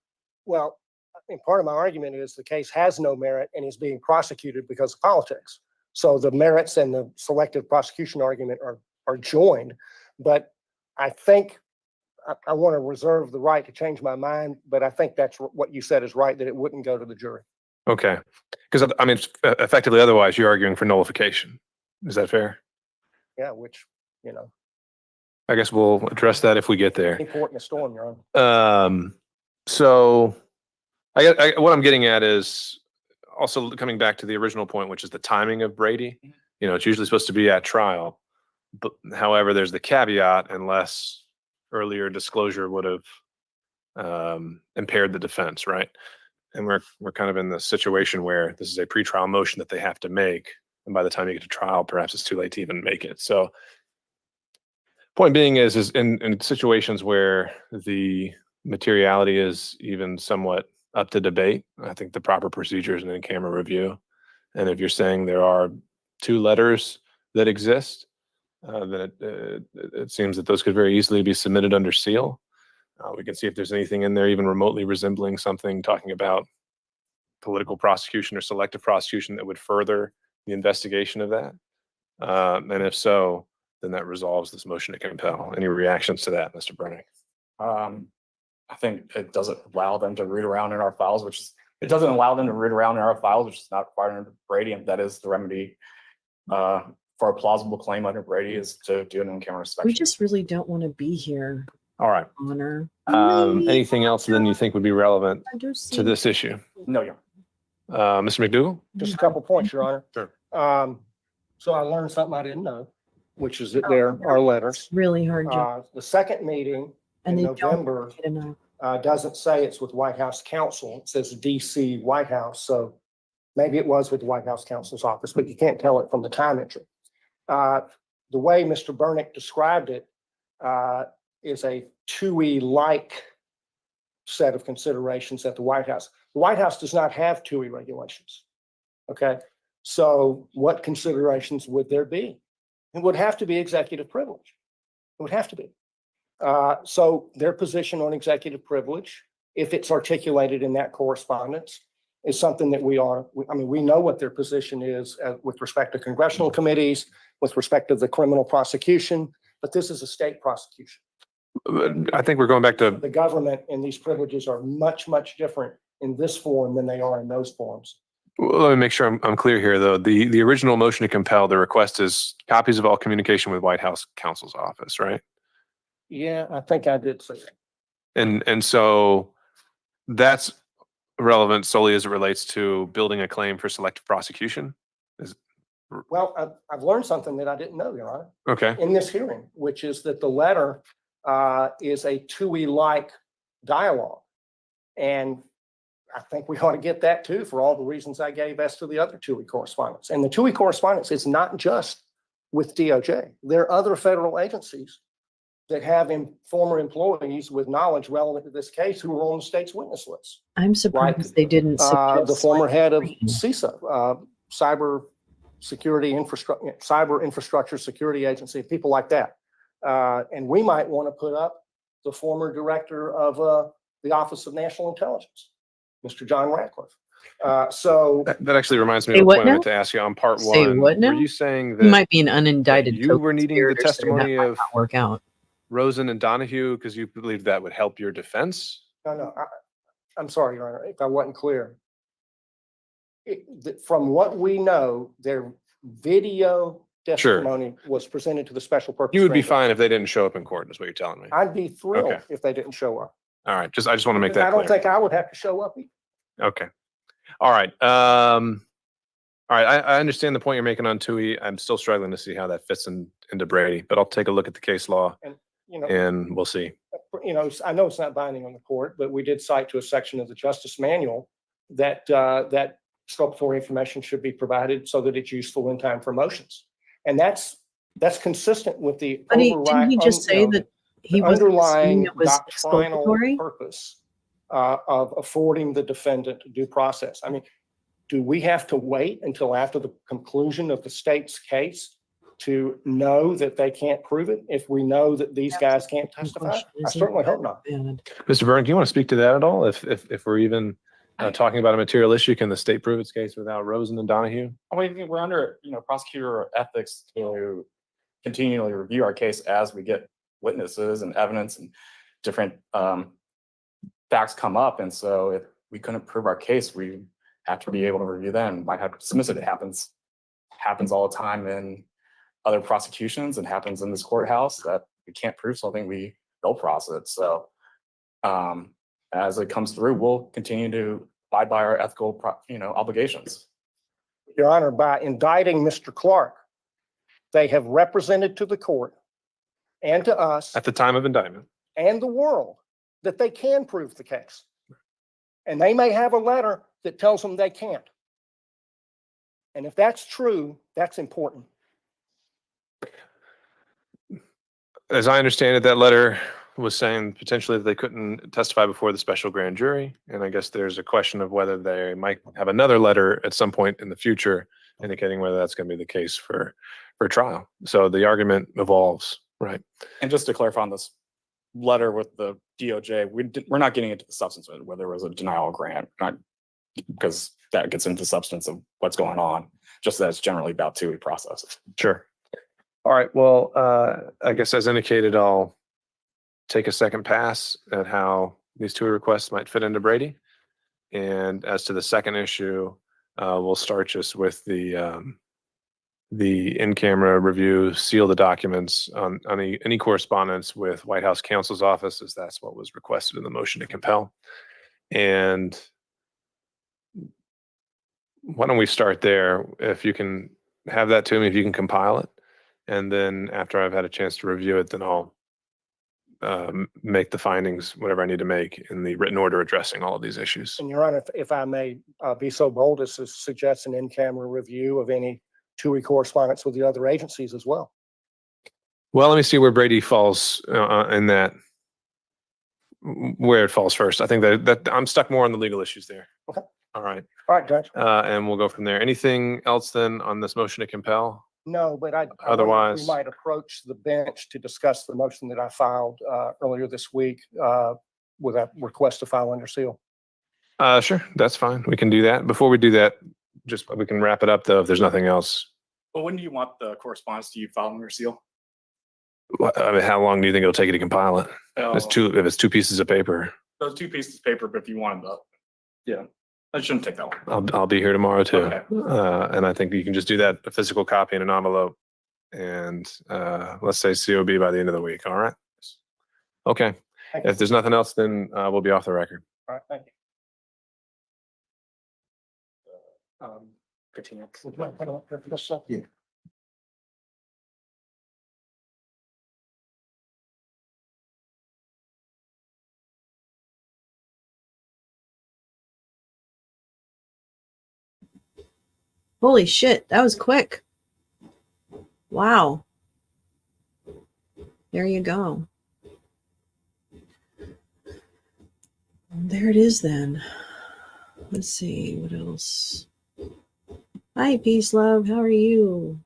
Well, I think part of my argument is the case has no merit and is being prosecuted because of politics. So the merits and the selective prosecution argument are joined. But I think I want to reserve the right to change my mind, but I think that's what you said is right, that it wouldn't go to the jury. Okay. Because, I mean, effectively, otherwise, you're arguing for nullification. Is that fair? Yeah, which, I guess we'll address that if we get there. any port in a storm, Your Honor. So what I'm getting at is also coming back to the original point, which is the timing of Brady. It's usually supposed to be at trial. But however, there's the caveat unless earlier disclosure would have impaired the defense, right? And we're kind of in the situation where this is a pretrial motion that they have to make. And by the time you get to trial, perhaps it's too late to even make it. So point being is in situations where the materiality is even somewhat up to debate, I think the proper procedure is an in-camera review. And if you're saying there are two letters that exist, then it seems that those could very easily be submitted under seal. We can see if there's anything in there even remotely resembling something talking about political prosecution or selective prosecution that would further the investigation of that. And if so, then that resolves this motion to compel. Any reactions to that, Mr. Brennick? I think it doesn't allow them to root around in our files, which is not required under Brady, and that is the remedy for a plausible claim under Brady is to do an in-camera inspection. We just really don't want to be here. All right. Honor. Anything else then you think would be relevant to this issue? No, yeah. Mr. McDougall? Just a couple points, Your Honor. Sure. So I learned something I didn't know, which is that there are letters. Really hard job. The second meeting And in they don't November get enough. doesn't say it's with White House counsel. It says DC White House. So maybe it was with the White House counsel's office, but you can't tell it from the time entry. The way Mr. Bernick described it is a TUI-like set of considerations at the White House. The White House does not have TUI regulations. Okay, so what considerations would there be? It would have to be executive privilege. It would have to be. So their position on executive privilege, if it's articulated in that correspondence, is something that we know what their position is with respect to congressional committees, with respect to the criminal prosecution, but this is a state prosecution. I think we're going back to The government and these privileges are much, much different in this form than they are in those forms. Well, let me make sure I'm clear here, though. The original motion to compel, the request is copies of all communication with White House counsel's office, right? Yeah, I think I did say that. And so that's relevant solely as it relates to building a claim for selective prosecution, Well, I've learned something that I didn't know, Your Honor, Okay. in this hearing, which is that the letter is a TUI-like dialogue. And I think we ought to get that too, for all the reasons I gave as to the other TUI correspondence. And the TUI correspondence is not just with DOJ. There are other federal agencies that have former employees with knowledge relevant to this case who were on the state's witness list. I'm surprised they didn't suggest The former head of Green. CISA, cyber infrastructure security agency, people like that. And we might want to put up the former director of the Office of National Intelligence, Mr. John Ratcliffe. So That actually reminds me Say of a what point I meant now? to ask you on part Say one. what now? Were you saying You that might be an unindicted you were needing the co-conspirator, so that testimony might of not work out. Rosen and Donahue because you believe that would help your defense? no, I'm sorry, Your Honor, if I wasn't clear. From what we know, their video Sure. testimony was presented to the special purpose. You would be grand jury. fine if they didn't show up in court, is what you're telling me. I'd be thrilled Okay. if they didn't show up. All right. I just want to make Because I that don't clear. think I would have to show up either. Okay. All right. All right. I understand the point you're making on TUI. I'm still struggling to see how that fits into Brady, but I'll take a look at the case law You know, and we'll see. I know it's not binding on the court, but we did cite to a section of the Justice Manual that that exculpatory information should be provided so that it's useful in time for motions. And that's consistent with the But didn't he just say that he was underlying it was doctrinal exculpatory? purpose of affording the defendant due process. I mean, do we have to wait until after the conclusion of the state's case to know that they can't prove it if we know that these guys can't testify? Question, I isn't certainly it? hope not. Bad. Mr. Byrne, do you want to speak to that at all? If we're even talking about a material issue, can the state prove its case without Rosen and Donahue? I think we're under, prosecutor ethics to continually review our case as we get witnesses and evidence and different facts come up. And so if we couldn't prove our case, we have to be able to review them. Might have to dismiss it. It happens all the time in other prosecutions and happens in this courthouse that we can't prove something, we don't process it. So as it comes through, we'll continue to abide by our ethical, obligations. Your Honor, by indicting Mr. Clark, they have represented to the court and to us At the time of indictment. and the world that they can prove the case. And they may have a letter that tells them they can't. And if that's true, that's important. As I understand it, that letter was saying potentially that they couldn't testify before the special grand jury. And I guess there's a question of whether they might have another letter at some point in the future indicating whether that's going to be the case for trial. So the argument evolves, right? And just to clarify on this letter with the DOJ, we're not getting into the substance of it, whether it was a denial of grant, not because that gets into the substance of what's going on, just that it's generally about TUI processes. Sure. All right. Well, I guess as indicated, I'll take a second pass at how these two requests might fit into Brady. And as to the second issue, we'll start just with the in-camera review, seal the documents on any correspondence with White House counsel's office, as that's what was requested in the motion to compel. And why don't we start there? If you can have that to me, if you can compile it. And then after I've had a chance to review it, then I'll make the findings, whatever I need to make in the written order addressing all of these issues. And Your Honor, if I may be so bold as to suggest an in-camera review of any TUI correspondence with the other agencies as well. Well, let me see where Brady falls in that, where it falls first. I think that I'm stuck more on the legal issues there. Okay. All right. All right, Judge. And we'll go from there. Anything else then on this motion to compel? No, but I wonder if Otherwise- we might approach the bench to discuss the motion that I filed earlier this week with a request to file under seal. Sure. That's fine. We can do that. Before we do that, just we can wrap it up though, if there's nothing else. Well, when do you want the correspondence to you filed under seal? I mean, how long do you think it'll take you to compile it? If it's two pieces of paper, Those two pieces of paper, but if you wanted to, yeah, that shouldn't take that long. I'll be here tomorrow too. Okay. And I think you can just do that, a physical copy in an envelope, and let's say COB by the end of the week. All right. Okay. Thank you. If there's nothing else, then we'll be off the record. All right, thank you. Continue. Yeah. Holy shit, that was quick. Wow. There you go. There it is then. Let's see, what else? Hi, Peace Love. How are you?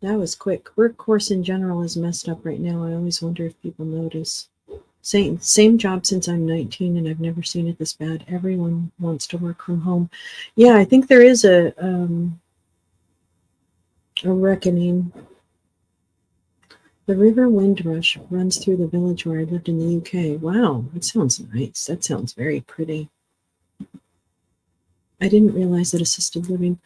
That was quick. Workforce in general is messed up right now. I always wonder if people notice. Same job since I'm 19 and I've never seen it this bad. Everyone wants to work from home. Yeah, I think there is a reckoning. The River Windrush runs through the village where I lived in the UK. Wow, that sounds nice. That sounds very pretty. I didn't realize that assisted living.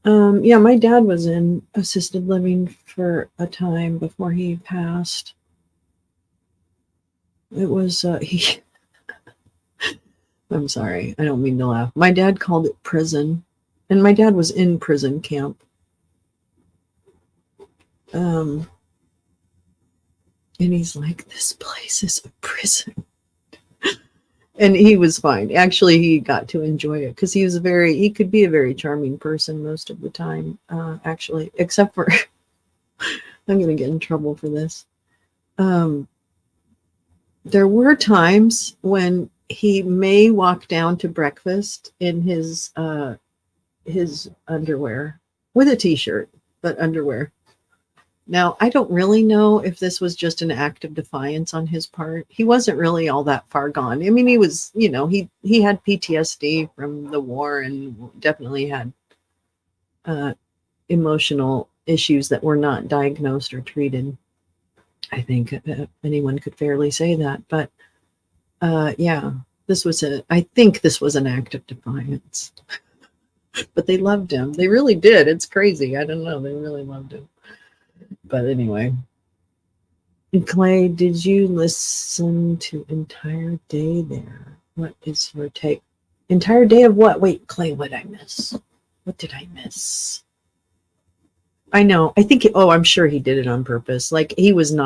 Yeah, my dad was in assisted living for a time before he passed. It was he. I'm sorry, I don't mean to laugh. My dad called it prison, and my dad was in prison camp. And he's like, "This place is a prison." And he was fine. Actually, he got to enjoy it because he could be a very charming person most of the time, actually, except for, I'm going to get in trouble for this. There were times when he may walk down to breakfast in his underwear with a t-shirt, but underwear. Now, I don't really know if this was just an act of defiance on his part. He wasn't really all that far gone. I mean, he was, he had PTSD from the war and definitely had emotional issues that were not diagnosed or treated. I think anyone could fairly say that. But yeah, I think this was an act of defiance. But they loved him. They really did. It's crazy. I don't know. They really loved him. But anyway, Clay, did you listen to Entire Day there? What is your take? Entire Day of what? Wait, Clay, what did I miss? What did I miss? I know. I'm sure he did it on purpose. Like, this was in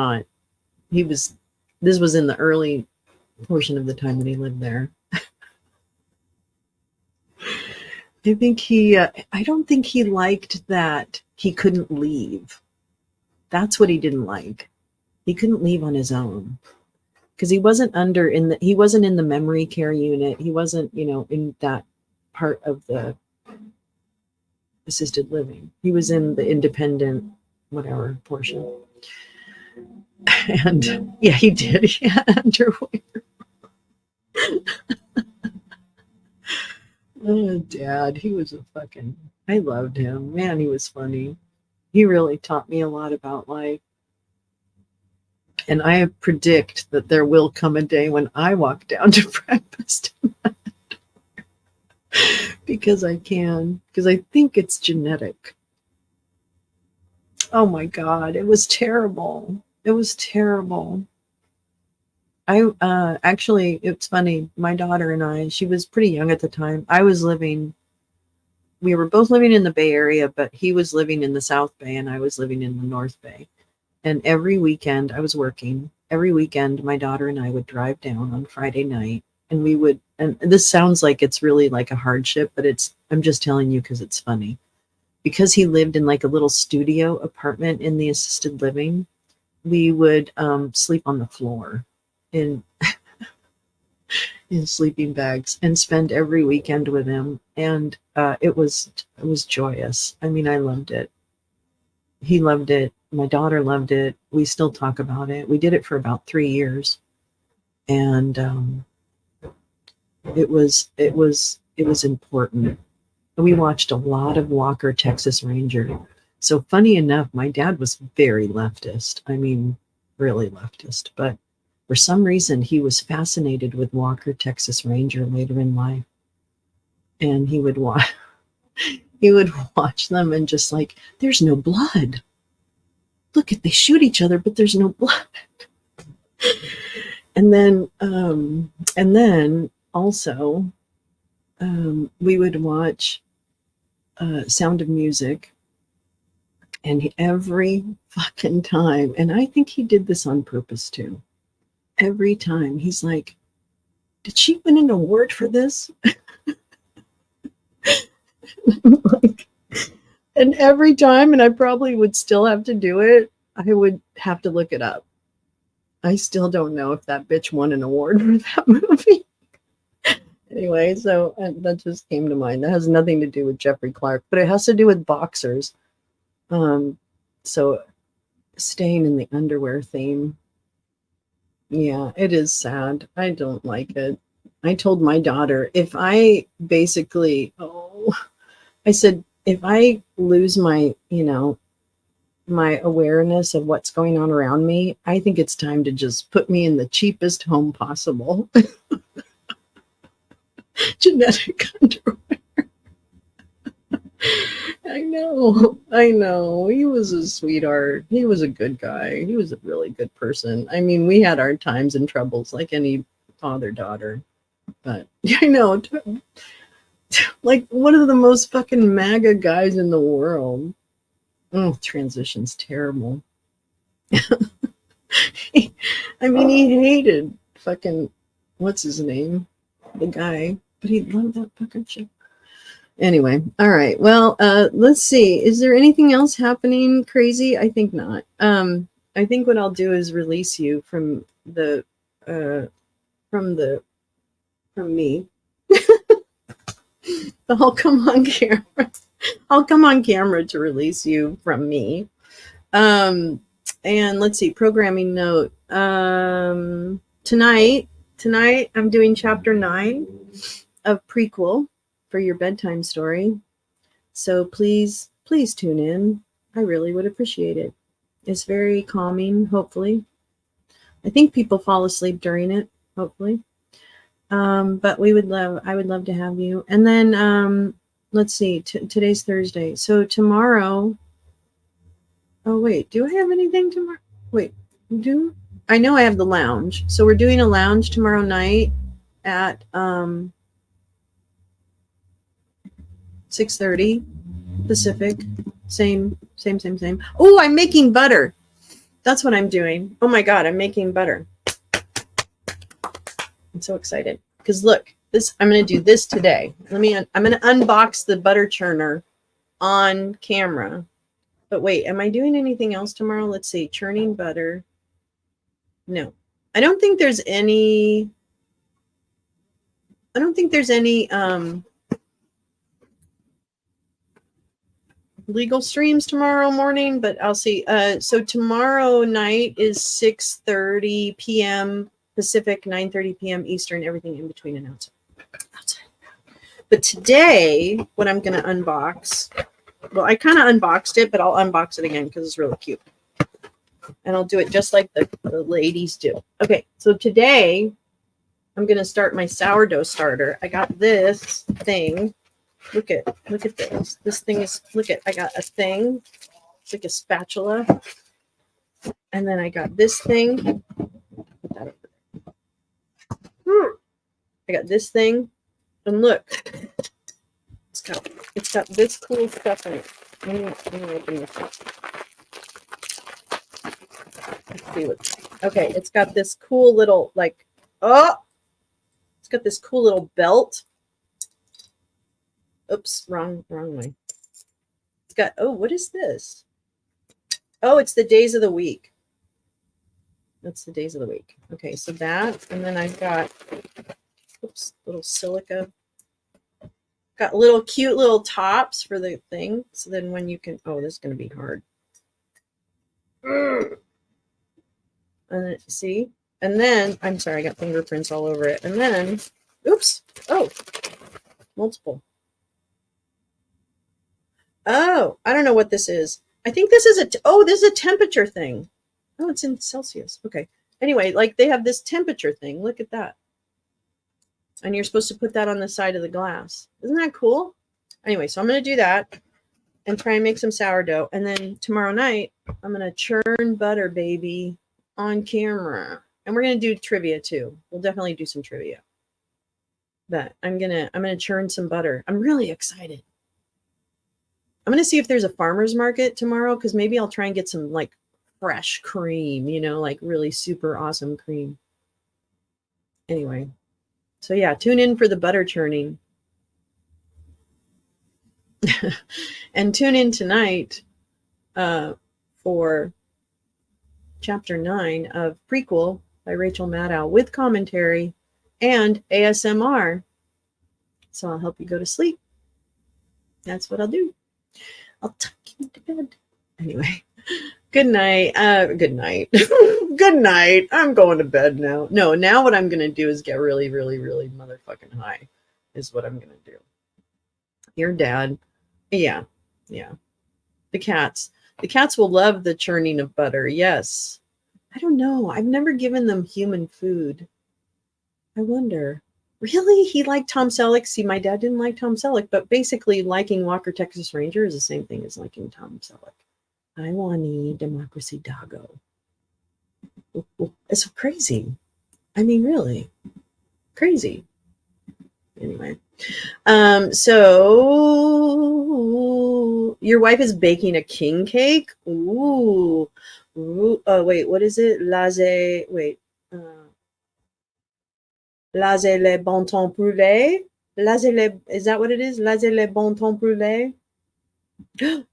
the early portion of the time that he lived there. I don't think he liked that he couldn't leave. That's what he didn't like. He couldn't leave on his own because he wasn't he wasn't in the memory care unit. He wasn't, in that part of the assisted living. He was in the independent, whatever portion. And yeah, he did. He had underwear. Oh, Dad, he was I loved him. Man, he was funny. He really taught me a lot about life. And I predict that there will come a day when I walk down to breakfast because I think it's genetic. Oh my God, it was terrible. It was terrible. Actually, it's funny. My daughter and she was pretty young at the time. We were both living in the Bay Area, but he was living in the South Bay and I was living in the North Bay. And every weekend I was working. Every weekend, my daughter and I would drive down on Friday night and and this sounds like it's really like a hardship, but I'm just telling you because it's funny. Because he lived in like a little studio apartment in the assisted living, we would sleep on the floor in sleeping bags and spend every weekend with him. And it was joyous. I mean, I loved it. He loved it. My daughter loved it. We still talk about it. We did it for about 3 years. And it was important. We watched a lot of Walker, Texas Ranger. So funny enough, my dad was very leftist. I mean, really leftist. But for some reason, he was fascinated with Walker, Texas Ranger later in life. And he would watch them and just like, there's no blood. Look, they shoot each other, but there's no blood. And then also, we would watch Sound of Music. And every fucking time, and I think he did this on purpose too. Every time he's like, did she win an award for this? Like, and every time, and I probably would still have to do it, I would have to look it up. I still don't know if that bitch won an award for that movie. Anyway, so that just came to mind. That has nothing to do with Jeffrey Clark, but it has to do with boxers. So staying in the underwear theme. Yeah, it is sad. I don't like it. I told my daughter, if I basically, I said, if I lose my, my awareness of what's going on around me, I think it's time to just put me in the cheapest home possible. Genetic underwear. I know. He was a sweetheart. He was a good guy. He was a really good person. I mean, we had our times and troubles like any father-daughter. But I know, like one of the most fucking MAGA guys in the world. Oh, transition's terrible. I mean, he hated fucking, what's his name? The guy. But he loved that fucking shit. Anyway, all right. Well, let's see. Is there anything else happening crazy? I think not. I think what I'll do is release you from me. I'll come on camera. I'll come on camera to release you from me. And let's see. Programming note. Tonight I'm doing chapter 9 of prequel for your bedtime story. So please tune in. I really would appreciate it. It's very calming, hopefully. I think people fall asleep during it, hopefully. But I would love to have you. And then let's see, today's Thursday. So tomorrow, oh wait, do I have anything tomorrow? Wait, I know I have the lounge. So we're doing a lounge tomorrow night at 6:30 Pacific. Same. Oh, I'm making butter. That's what I'm doing. Oh my God, I'm making butter. I'm so excited. Because look, I'm going to do this today. I'm going to unbox the butter churner on camera. But wait, am I doing anything else tomorrow? Let's see. Churning butter. No. I don't think there's any legal streams tomorrow morning, but I'll see. So tomorrow night is 6:30 p.m. Pacific, 9:30 p.m. Eastern, everything in between and outside. But today, what I'm going to unbox, well, I kind of unboxed it, but I'll unbox it again because it's really cute. And I'll do it just like the ladies do. Okay, so today, I'm going to start my sourdough starter. I got this thing. Look at this. This thing is, I got a thing. It's like a spatula. And then I got this thing. Put that over there. I got this thing. And look. It's got this cool stuff in it. Let me open this up. Let's see okay, it's got this cool little, it's got this cool little belt. Oops, wrong way. It's got, what is this? Oh, it's the days of the week. That's the days of the week. Okay, so that, and then I've got, little silica. Got cute little tops for the thing. So then when you can, this is going to be hard. And then, see? And then, I'm sorry, I got fingerprints all over it. And then, multiple. Oh, I don't know what this is. I think this is this is a temperature thing. Oh, it's in Celsius. Okay. Anyway, they have this temperature thing. Look at that. And you're supposed to put that on the side of the glass. Isn't that cool? Anyway, so I'm going to do that and try and make some sourdough. And then tomorrow night, I'm going to churn butter, baby, on camera. And we're going to do trivia too. We'll definitely do some trivia. But I'm going to churn some butter. I'm really excited. I'm going to see if there's a farmer's market tomorrow, because maybe I'll try and get some like fresh cream, you know, like really super awesome cream. Anyway, so yeah, tune in for the butter churning. And tune in tonight for chapter 9 of Prequel by Rachel Maddow with commentary and ASMR. So I'll help you go to sleep. That's what I'll do. I'll tuck you to bed. Anyway, good night. Good night. Good night. I'm going to bed now. No, now what I'm going to do is get really, really, really motherfucking high is what I'm going to do. Your dad. Yeah. Yeah. The cats will love the churning of butter. Yes. I don't know. I've never given them human food. I wonder. Really? He liked Tom Selleck? See, my dad didn't like Tom Selleck, but basically liking Walker, Texas Ranger is the same thing as liking Tom Selleck. I want to eat Democracy Doggo. It's crazy. I mean, really. Crazy. Anyway. So your wife is baking a king cake? Ooh. Ooh. Oh, wait, what is it? Laissez le bon temps brûlé? Is that what it is? Laissez le bon temps brûlé?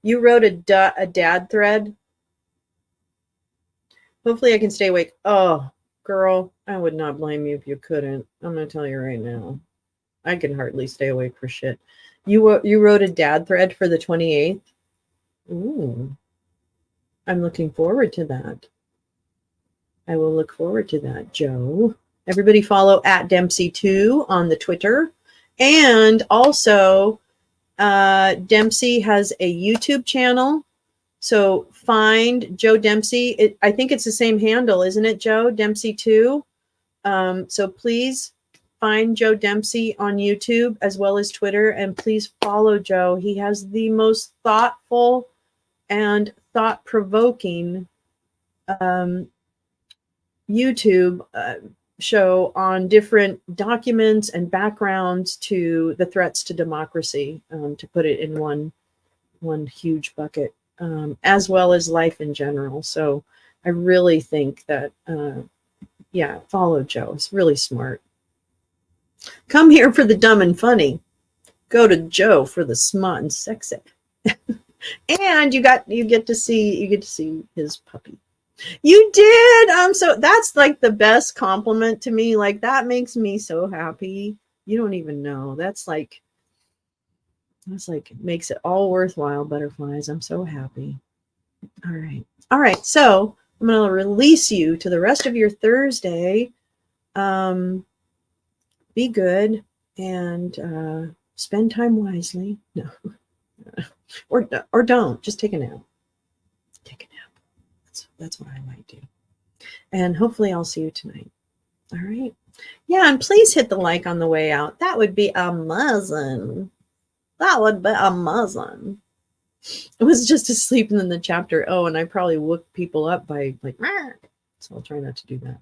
You wrote a dad thread? Hopefully I can stay awake. Oh, girl, I would not blame you if you couldn't. I'm going to tell you right now. I can hardly stay awake for shit. You wrote a dad thread for the 28th? Ooh. I'm looking forward to that. I will look forward to that, Joe. Everybody follow @Dempsey2 on the Twitter. And also, Dempsey has a YouTube channel. So find Joe Dempsey. I think it's the same handle, isn't it, Joe? Dempsey2. So please find Joe Dempsey on YouTube as well as Twitter. And please follow Joe. He has the most thoughtful and thought-provoking YouTube show on different documents and backgrounds to the threats to democracy, to put it in one huge bucket, as well as life in general. So I really think that, yeah, follow Joe. It's really smart. Come here for the dumb and funny. Go to Joe for the smart and sexy. And you get to see his puppy. You did. So that's like the best compliment to me. Like that makes me so happy. You don't even know. That's like makes it all worthwhile, butterflies. I'm so happy. All right. So I'm going to release you to the rest of your Thursday. Be good and spend time wisely. No, or don't. Just take a nap. Take a nap. That's what I might do. And hopefully I'll see you tonight. All right. Yeah, and please hit the like on the way out. That would be amazing. That would be amazing. I was just asleep and then the chapter. Oh, and I probably woke people up by like, so I'll try not to do that.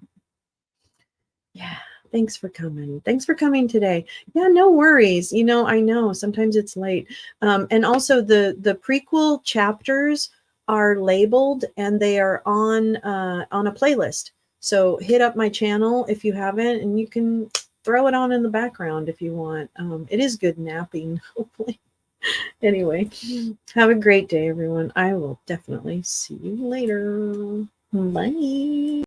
Yeah. Thanks for coming. Thanks for coming today. Yeah, no worries. You know, I know sometimes it's late. And also the prequel chapters are labeled and they are on a playlist. So hit up my channel if you haven't, and you can throw it on in the background if you want. It is good napping, hopefully. Anyway, have a great day, everyone. I will definitely see you later. Bye.